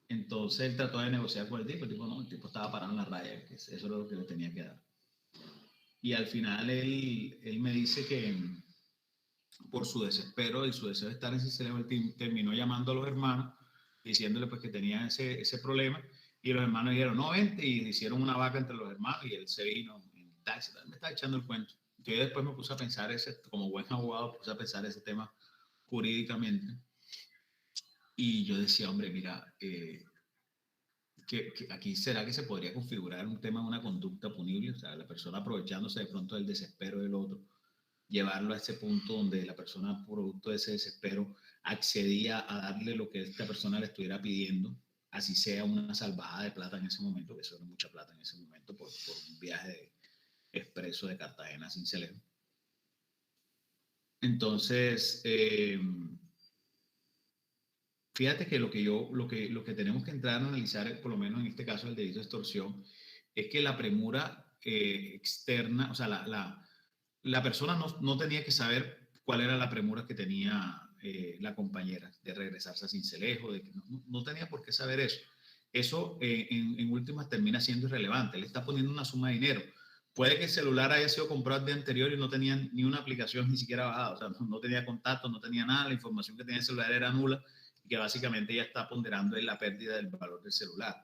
Entonces él trató de negociar con el tipo no, el tipo estaba parado en la raya, que eso era lo que le tenía que dar. Y al final él me dice que por su desespero y su deseo de estar en Sincelejo, él terminó llamando a los hermanos, diciéndole pues que tenía ese problema, y los hermanos dijeron, no, vente, y hicieron una vaca entre los hermanos, y él se vino en taxi, me estaba echando el cuento. Yo después me puse a pensar, como buen abogado, puse a pensar ese tema jurídicamente, y yo decía, hombre, mira, que aquí será que se podría configurar un tema de una conducta punible, o sea, la persona aprovechándose de pronto del desespero del otro, llevarlo a ese punto donde la persona, producto de ese desespero, accedía a darle lo que esta persona le estuviera pidiendo, así sea una salvajada de plata en ese momento, que eso era mucha plata en ese momento, por un viaje expreso de Cartagena a Sincelejo. Entonces, fíjate que lo que tenemos que entrar a analizar, por lo menos en este caso del delito de extorsión, es que la premura externa, o sea, la persona no tenía que saber cuál era la premura que tenía la compañera de regresarse a Sincelejo, de que no tenía por qué saber eso. Eso en últimas termina siendo irrelevante. Le está poniendo una suma de dinero. Puede que el celular haya sido comprado el día anterior y no tenía ni una aplicación ni siquiera bajada, o sea, no tenía contacto, no tenía nada, la información que tenía el celular era nula y que básicamente ella está ponderando en la pérdida del valor del celular.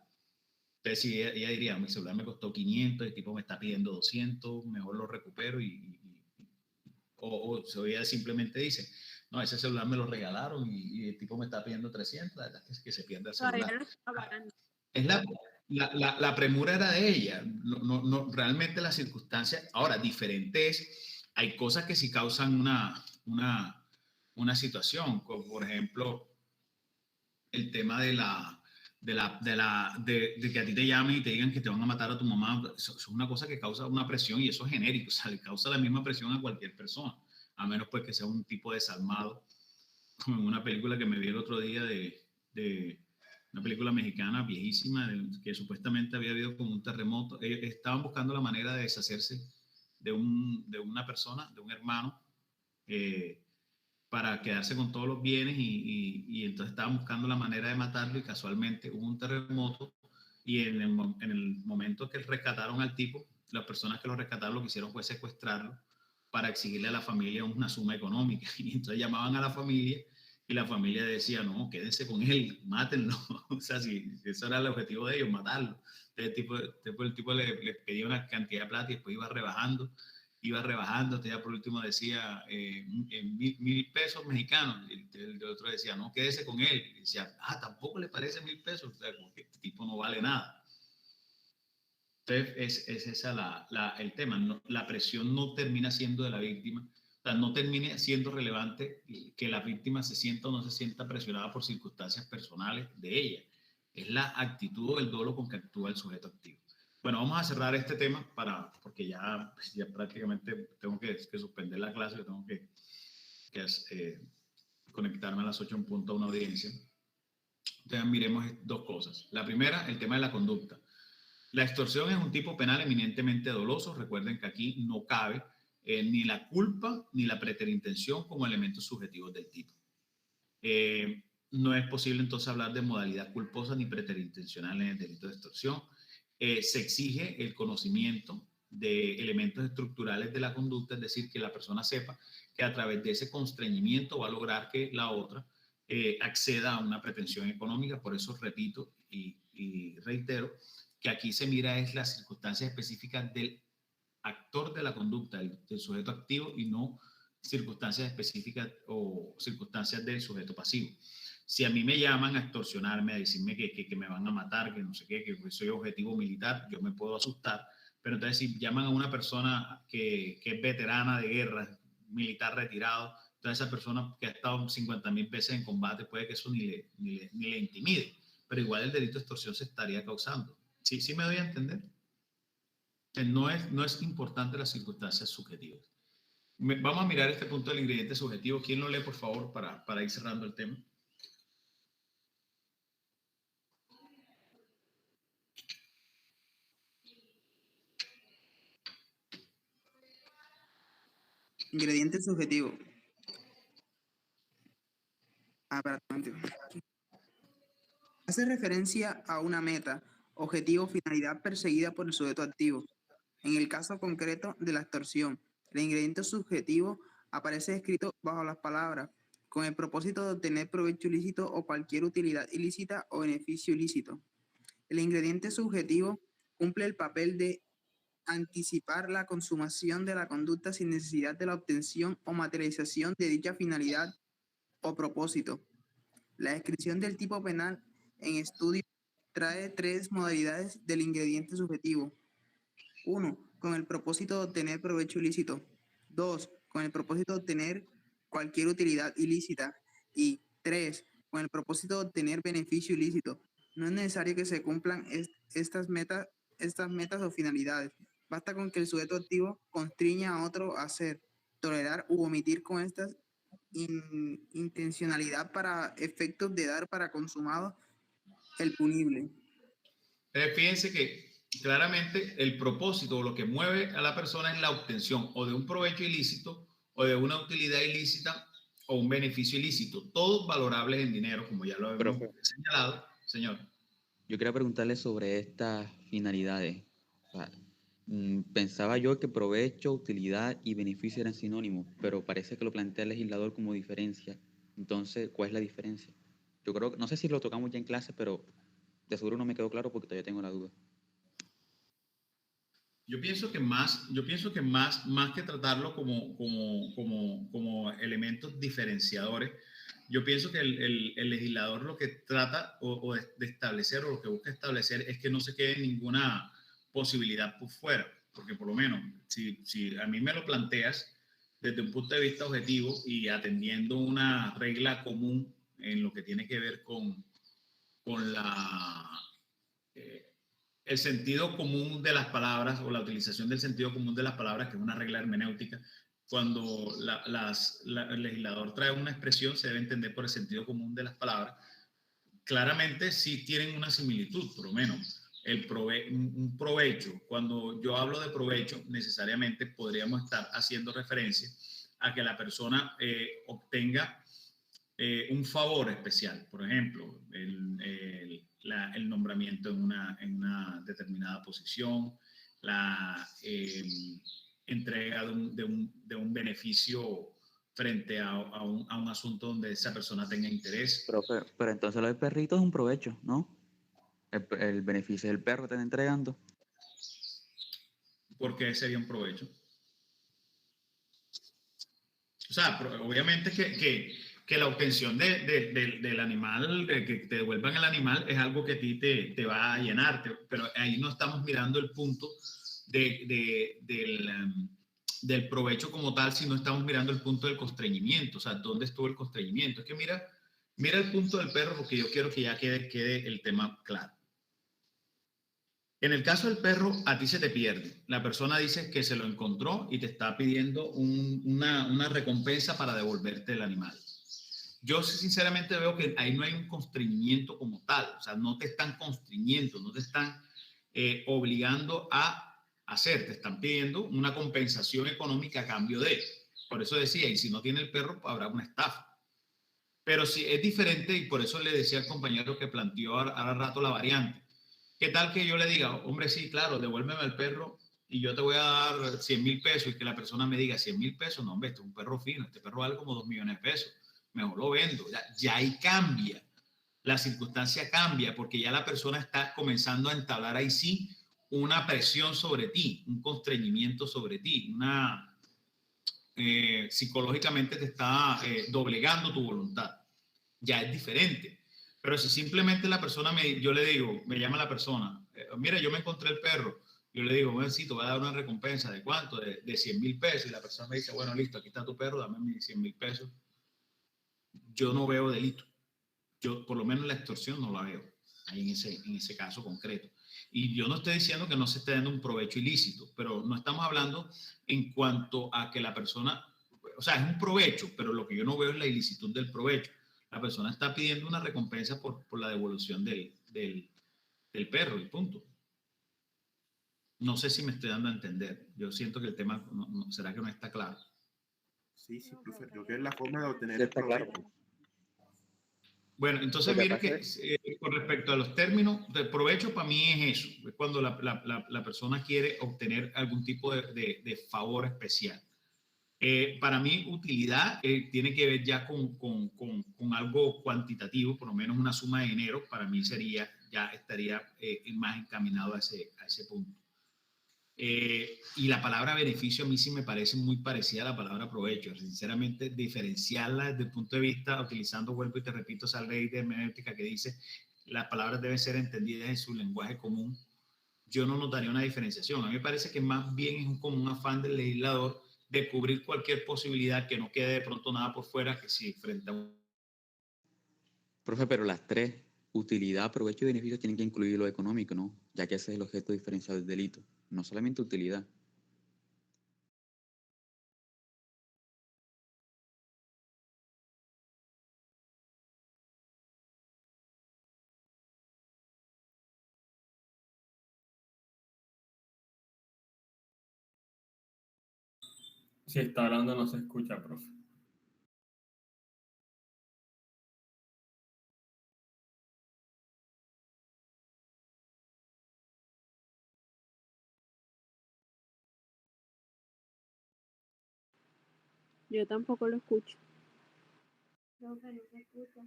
Entonces, si ella diría, mi celular me costó 500, el tipo me está pidiendo 200, mejor lo recupero o ella simplemente dice, no, ese celular me lo regalaron y el tipo me está pidiendo 300, la verdad es que se pierde el celular. Es la premura era de ella, no, realmente las circunstancias, ahora, diferente es, hay cosas que sí causan una situación, como por ejemplo, el tema de que a ti te llamen y te digan que te van a matar a tu mamá, eso es una cosa que causa una presión y eso es genérico, o sea, le causa la misma presión a cualquier persona, a menos pues que sea un tipo desalmado, como en una película que me vi el otro día de una película mexicana viejísima, que supuestamente había habido como un terremoto, estaban buscando la manera de deshacerse de una persona, de un hermano, para quedarse con todos los bienes y entonces estaban buscando la manera de matarlo y casualmente hubo un terremoto y en el momento que rescataron al tipo, las personas que lo rescataron lo que hicieron fue secuestrarlo para exigirle a la familia una suma económica y entonces llamaban a la familia y la familia decía, no, quédense con él, mátenlo, o sea, si eso era el objetivo de ellos, matarlo. Entonces el tipo le pedía una cantidad de plata y después iba rebajando, hasta ya por último decía 1,000 pesos mexicanos, y el otro decía, no, quédese con él, y decía, tampoco le parece 1,000 pesos, o sea, como que este tipo no vale nada. Entonces es esa el tema, no, la presión no termina siendo de la víctima, o sea, no termina siendo relevante que la víctima se sienta o no se sienta presionada por circunstancias personales de ella, es la actitud o el dolo con que actúa el sujeto activo. Bueno, vamos a cerrar este tema porque ya prácticamente tengo que suspender la clase, tengo que conectarme a las 8 en punto a una audiencia. Entonces miremos dos cosas. La primera, el tema de la conducta. La extorsión es un tipo penal eminentemente doloso. Recuerden que aquí no cabe ni la culpa ni la preterintención como elementos subjetivos del tipo. No es posible entonces hablar de modalidad culposa ni preterintencional en el delito de extorsión. Se exige el conocimiento de elementos estructurales de la conducta, es decir, que la persona sepa que a través de ese constreñimiento va a lograr que la otra acceda a una pretensión económica. Por eso repito y reitero que aquí se mira es las circunstancias específicas del actor de la conducta, del sujeto activo, y no circunstancias específicas o circunstancias del sujeto pasivo. Si a mí me llaman a extorsionarme, a decirme que me van a matar, que no sé qué, que soy objetivo militar, yo me puedo asustar. Pero entonces si llaman a una persona que es veterana de guerra, militar retirado, entonces esa persona que ha estado 50.000 veces en combate, puede que eso ni le intimide. Pero igual el delito de extorsión se estaría causando. ¿Sí, sí me doy a entender? No es importante las circunstancias subjetivas. Vamos a mirar este punto del ingrediente subjetivo. ¿Quién lo lee, por favor, para ir cerrando el tema?
Ingrediente subjetivo. Hace referencia a una meta, objetivo, finalidad perseguida por el sujeto activo. En el caso concreto de la extorsión, el ingrediente subjetivo aparece escrito bajo las palabras con el propósito de obtener provecho ilícito o cualquier utilidad ilícita o beneficio ilícito. El ingrediente subjetivo cumple el papel de anticipar la consumación de la conducta sin necesidad de la obtención o materialización de dicha finalidad o propósito. La descripción del tipo penal en estudio trae 3 modalidades del ingrediente subjetivo. 1. Con el propósito de obtener provecho ilícito. 2. Con el propósito de obtener cualquier utilidad ilícita. Y 3. Con el propósito de obtener beneficio ilícito. No es necesario que se cumplan estas metas o finalidades. Basta con que el sujeto activo constriña a otro a hacer, tolerar u omitir con esta intencionalidad para efectos de dar para consumado el punible.
Fíjense que claramente el propósito o lo que mueve a la persona es la obtención o de un provecho ilícito o de una utilidad ilícita o un beneficio ilícito, todos valorables en dinero, como ya lo hemos señalado, señor.
Yo quería preguntarle sobre estas finalidades. O sea, pensaba yo que provecho, utilidad y beneficio eran sinónimos, pero parece que lo plantea el legislador como diferencia. Entonces, ¿cuál es la diferencia? Yo creo que, no sé si lo tocamos ya en clase, pero de seguro no me quedó claro porque todavía tengo la duda.
Yo pienso que más que tratarlo como elementos diferenciadores, yo pienso que el legislador lo que trata de establecer o lo que busca establecer es que no se quede ninguna posibilidad por fuera, porque por lo menos si a mí me lo planteas desde un punto de vista objetivo y atendiendo una regla común en lo que tiene que ver con el sentido común de las palabras o la utilización del sentido común de las palabras, que es una regla hermenéutica, cuando el legislador trae una expresión se debe entender por el sentido común de las palabras. Claramente sí tienen una similitud, por lo menos. Un provecho, cuando yo hablo de provecho, necesariamente podríamos estar haciendo referencia a que la persona obtenga un favor especial, por ejemplo, el nombramiento en una determinada posición, la entrega de un beneficio frente a un asunto donde esa persona tenga interés.
Pero entonces lo del perrito es un provecho, ¿no? El beneficio del perro que te está entregando.
¿Por qué sería un provecho? O sea, obviamente que la obtención del animal, de que te devuelvan el animal, es algo que a ti te va a llenar, pero ahí no estamos mirando el punto del provecho como tal, sino estamos mirando el punto del constreñimiento, o sea, ¿dónde estuvo el constreñimiento? Es que mira el punto del perro, porque yo quiero que ya quede el tema claro. En el caso del perro, a ti se te pierde. La persona dice que se lo encontró y te está pidiendo una recompensa para devolverte el animal. Yo sinceramente veo que ahí no hay un constreñimiento como tal. O sea, no te están constriñendo, no te están obligando a hacer. Te están pidiendo una compensación económica a cambio de. Por eso decía, y si no tiene el perro, pues habrá una estafa. Pero sí es diferente y por eso le decía al compañero que planteó ahora rato la variante. ¿Qué tal que yo le diga, hombre, sí, claro, devuélveme el perro y yo te voy a dar 100.000 pesos y que la persona me diga 100.000 pesos? No, hombre, este es un perro fino, este perro vale como 2 millones de pesos, mejor lo vendo. Ya ahí cambia, la circunstancia cambia porque ya la persona está comenzando a entablar ahí sí una presión sobre ti, un constreñimiento sobre ti, psicológicamente te está doblegando tu voluntad. Ya es diferente. Pero si simplemente la persona, yo le digo, me llama la persona, mira, yo me encontré el perro, yo le digo, bueno, sí, te voy a dar una recompensa, ¿de cuánto? De 100.000 pesos. Y la persona me dice, bueno, listo, aquí está tu perro, dame mis 100.000 pesos. Yo no veo delito. Yo, por lo menos la extorsión no la veo ahí en ese caso concreto. Y yo no estoy diciendo que no se esté dando un provecho ilícito, pero no estamos hablando en cuanto a que la persona, o sea, es un provecho, pero lo que yo no veo es la ilicitud del provecho. La persona está pidiendo una recompensa por la devolución del perro y punto. No sé si me estoy dando a entender. Yo siento que el tema, ¿será que no está claro?
Sí, profe, creo que es la forma de obtener
Sí,
el
está
provecho.
claro.
Bueno, entonces
Lo que
miren
pasa
que con respecto a los términos de provecho, para mí es eso, es cuando la persona quiere obtener algún tipo de favor especial. Para mí, utilidad tiene que ver ya con algo cuantitativo, por lo menos una suma de dinero, para mí ya estaría más encaminado a ese punto. Y la palabra beneficio a mí sí me parece muy parecida a la palabra provecho. Sinceramente, diferenciarla desde el punto de vista, utilizando, vuelvo y te repito, esa ley de hermenéutica que dice las palabras deben ser entendidas en su lenguaje común, yo no notaría una diferenciación. A mí me parece que más bien es como un afán del legislador de cubrir cualquier posibilidad, que no quede de pronto nada por fuera, que si frente a un...
Profe, pero las tres, utilidad, provecho y beneficio, tienen que incluir lo económico, ¿no? Ya que ese es el objeto diferencial del delito, no solamente utilidad.
Si está hablando no se escucha, profe.
Yo tampoco lo escucho.
Profe, no se escucha.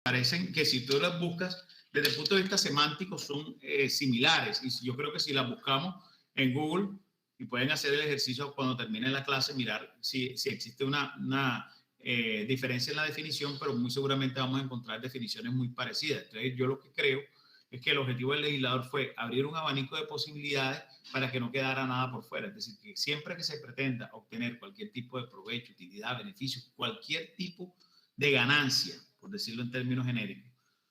Parecen que si tú las buscas desde el punto de vista semántico son similares, y yo creo que si las buscamos en Google, y pueden hacer el ejercicio cuando termine la clase, mirar si existe una diferencia en la definición, pero muy seguramente vamos a encontrar definiciones muy parecidas. Entonces yo lo que creo es que el objetivo del legislador fue abrir un abanico de posibilidades para que no quedara nada por fuera. Es decir, que siempre que se pretenda obtener cualquier tipo de provecho, utilidad, beneficio, cualquier tipo de ganancia, por decirlo en términos genéricos,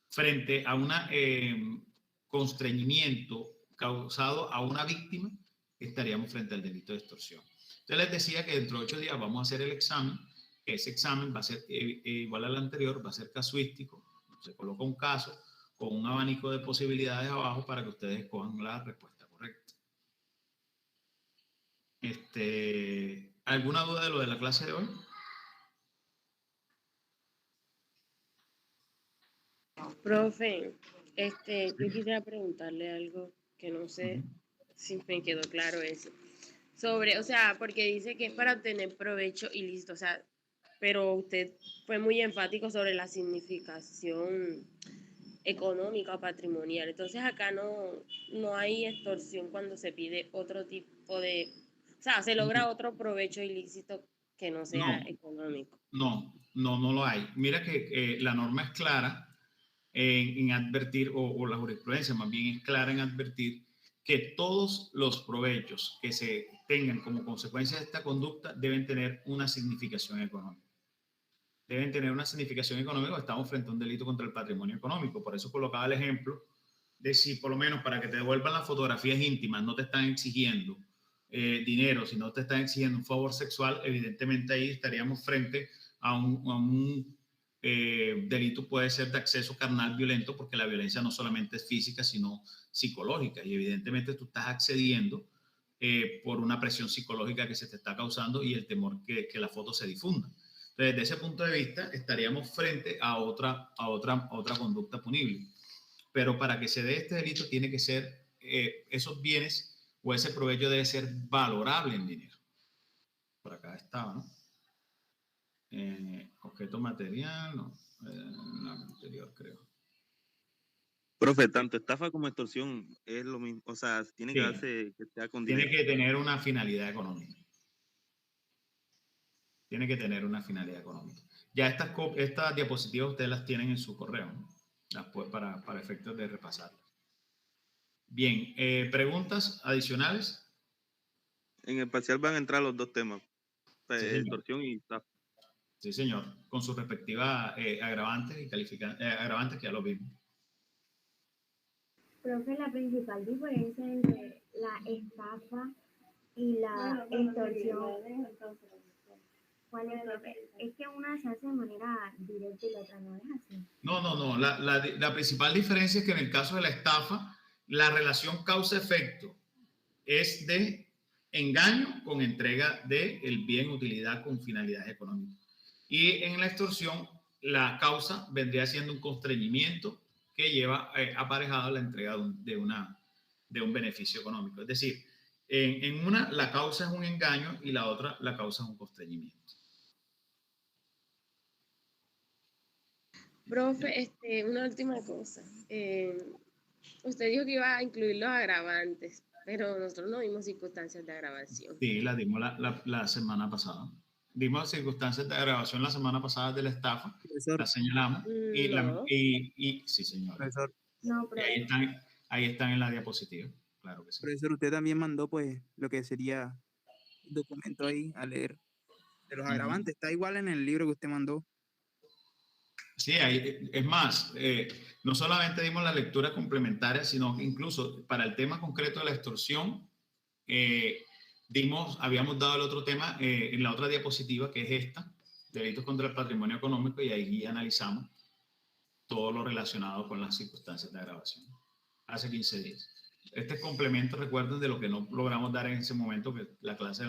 frente a un constreñimiento causado a una víctima, estaríamos frente al delito de extorsión. Entonces les decía que dentro de 8 días vamos a hacer el examen. Ese examen va a ser igual al anterior, va a ser casuístico. Se coloca un caso con un abanico de posibilidades abajo para que ustedes escojan la respuesta correcta. ¿Alguna duda de lo de la clase de hoy?
Profe, yo quisiera preguntarle algo que no sé si me quedó claro eso. Sobre, o sea, porque dice que es para obtener provecho ilícito, o sea, pero usted fue muy enfático sobre la significación económica o patrimonial. Entonces acá no hay extorsión cuando se pide otro tipo de, o sea, se logra otro provecho ilícito que no sea económico.
No lo hay. Mira que la norma es clara en advertir, o la jurisprudencia más bien es clara en advertir que todos los provechos que se tengan como consecuencia de esta conducta deben tener una significación económica. Deben tener una significación económica, estamos frente a un delito contra el patrimonio económico. Por eso colocaba el ejemplo de si por lo menos para que te devuelvan las fotografías íntimas no te están exigiendo dinero, si no te están exigiendo un favor sexual, evidentemente ahí estaríamos frente a un delito, puede ser de acceso carnal violento, porque la violencia no solamente es física, sino psicológica, y evidentemente tú estás accediendo por una presión psicológica que se te está causando y el temor que la foto se difunda. Entonces, desde ese punto de vista, estaríamos frente a otra conducta punible. Pero para que se dé este delito, tiene que ser, esos bienes o ese provecho debe ser valorable en dinero. Por acá estaba, ¿no? Objeto material, no, la anterior creo.
Profe, tanto estafa como extorsión es lo mismo, o sea, tiene que
Sí.
darse que sea con
Tiene
dinero.
que tener una finalidad económica. Tiene que tener una finalidad económica. Ya estas diapositivas ustedes las tienen en su correo, ¿no? Para efectos de repasarlas. Bien, ¿preguntas adicionales?
En el parcial van a entrar los dos temas,
Sí, señor.
extorsión y estafa.
Sí, señor, con sus respectivas agravantes y agravantes que ya lo vimos.
Profe, la principal diferencia entre la estafa y la extorsión, ¿cuál es, profe? Es que una se hace de manera directa y la otra no es así.
No. La principal diferencia es que en el caso de la estafa, la relación causa-efecto es de engaño con entrega del bien utilidad con finalidades económicas. Y en la extorsión, la causa vendría siendo un constreñimiento que lleva aparejado la entrega de un beneficio económico. Es decir, en una la causa es un engaño y la otra la causa es un constreñimiento.
Profe, una última cosa. Usted dijo que iba a incluir los agravantes, pero nosotros no vimos circunstancias de agravación.
Sí, la dimos la semana pasada. Dimos circunstancias de agravación la semana pasada de la estafa,
Profesor.
la señalamos
No.
sí, señor.
Profesor.
No, profe.
Ahí están en la diapositiva, claro que sí.
Profesor, usted también mandó pues lo que sería el documento ahí a leer de los agravantes. Está igual en el libro que usted mandó.
Sí, es más, no solamente dimos la lectura complementaria, sino que incluso para el tema concreto de la extorsión, habíamos dado el otro tema en la otra diapositiva, que es esta, delitos contra el patrimonio económico, y ahí analizamos todo lo relacionado con las circunstancias de agravación, hace 15 días. Este complemento, recuerden, de lo que no logramos dar en ese momento, que la clase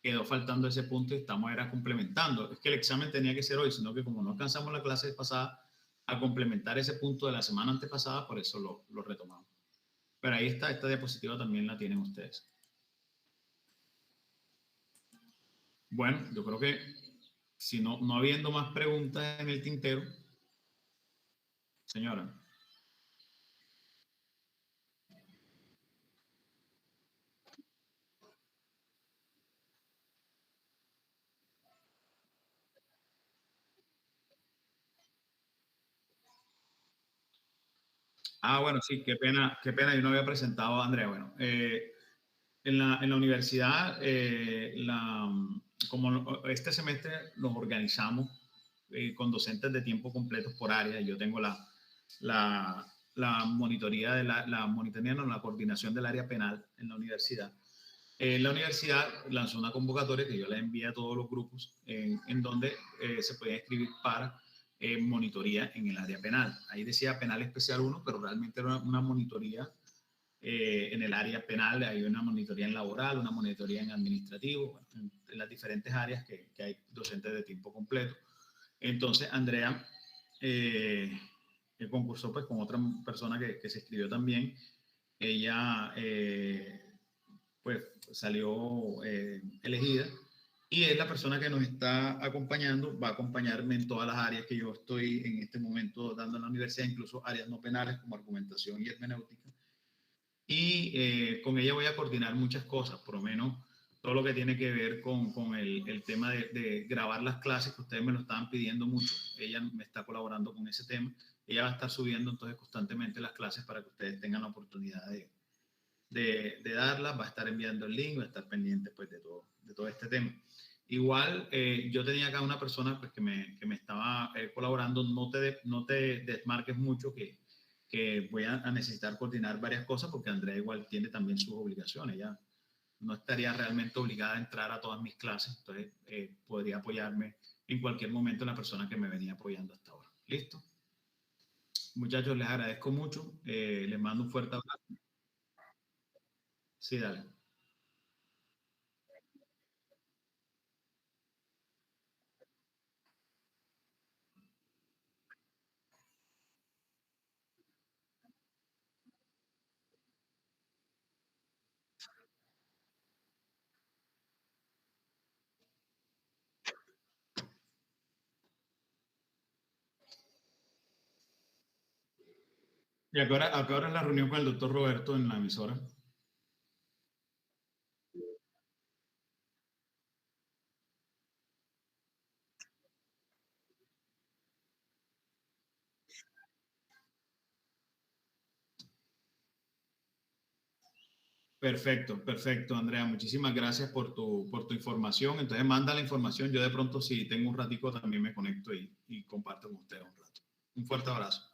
quedó faltando ese punto y era complementando. Es que el examen tenía que ser hoy, sino que como no alcanzamos la clase pasada a complementar ese punto de la semana antepasada, por eso lo retomamos. Pero ahí está, esta diapositiva también la tienen ustedes. Bueno, yo creo que si no habiendo más preguntas en el tintero, señora. Bueno, sí, qué pena, yo no había presentado a Andrea. Bueno, en la universidad, como este semestre nos organizamos con docentes de tiempo completo por área. Yo tengo la monitoría la coordinación del área penal en la universidad. La universidad lanzó una convocatoria que yo la envié a todos los grupos en donde se podía inscribir para monitoría en el área penal. Ahí decía penal especial 1, pero realmente era una monitoría en el área penal. Hay una monitoría en laboral, una monitoría en administrativo, en las diferentes áreas que hay docentes de tiempo completo. Entonces, Andrea concursó pues con otra persona que se inscribió también. Ella pues salió elegida y es la persona que nos está acompañando, va a acompañarme en todas las áreas que yo estoy en este momento dando en la universidad, incluso áreas no penales como argumentación y hermenéutica. Y con ella voy a coordinar muchas cosas, por lo menos todo lo que tiene que ver con el tema de grabar las clases, que ustedes me lo estaban pidiendo mucho. Ella me está colaborando con ese tema. Ella va a estar subiendo entonces constantemente las clases para que ustedes tengan la oportunidad de darlas, va a estar enviando el link, va a estar pendiente pues de todo este tema. Igual, yo tenía acá una persona pues, que me estaba colaborando. No te desmarques mucho, que voy a necesitar coordinar varias cosas, porque Andrea igual tiene también sus obligaciones. Ella no estaría realmente obligada a entrar a todas mis clases, entonces podría apoyarme en cualquier momento en la persona que me venía apoyando hasta ahora. ¿Listo? Muchachos, les agradezco mucho, les mando un fuerte abrazo. Sí, dale. ¿Y ahora es la reunión con el doctor Roberto en la emisora? Perfecto, perfecto, Andrea. Muchísimas gracias por tu información. Entonces, manda la información. Yo de pronto, si tengo un ratico, también me conecto y comparto con ustedes un rato. Un fuerte abrazo.